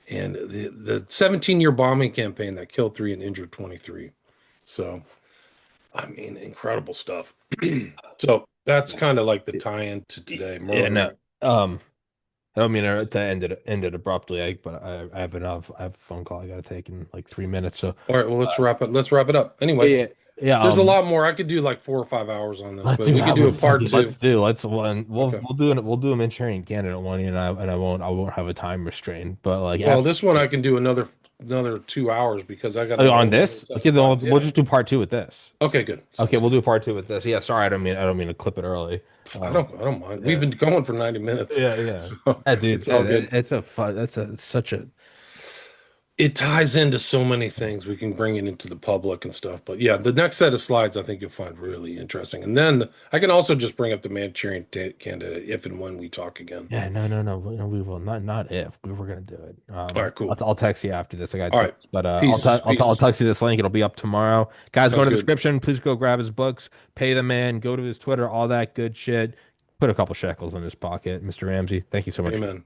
and the 17-year bombing campaign that killed three and injured 23. So, I mean, incredible stuff. So that's kind of like the tie-in to today. Yeah, no. Murray. I don't mean to end it abruptly, but I have a phone call I gotta take in like 3 minutes. So All right, well, let's wrap it. Let's wrap it up. yeah, Anyway, yeah, yeah. there's a lot more. I could do like 4 or 5 hours on this, but Dude, we I could do would a fuck part it. Let's two. do. Let's one. We'll Okay. we'll do it. We'll do a Manchurian Candidate one, and I won't have a time restraint. But like Well, after this one I can do another 2 hours because I got to on load all this, those other okay, then files. we'll Yeah. just do part two with this. Okay, good. Okay, Sounds we'll good. do part two with this. Yeah, sorry, I don't mean to clip it early. I don't mind. We've Yeah, been going for 90 minutes, yeah, yeah. so Dude, it's all good. it's a fun. That's such a. It ties into so many things. We can bring it into the public and stuff. But yeah, the next set of slides I think you'll find really interesting. And then I can also just bring up the Candidate if and when we talk again. Yeah, no, we will not if we were gonna do it. All right, cool. I'll text you after this. I got All right. tips, but Peace. I'll Peace. text you this link. It'll be up tomorrow. Guys, go Sounds in the good. description. Please go grab his books. Pay the man. Go to his Twitter. All that good shit. Put a couple shekels in his pocket, Mr. Ramsey. Thank you so much. Amen.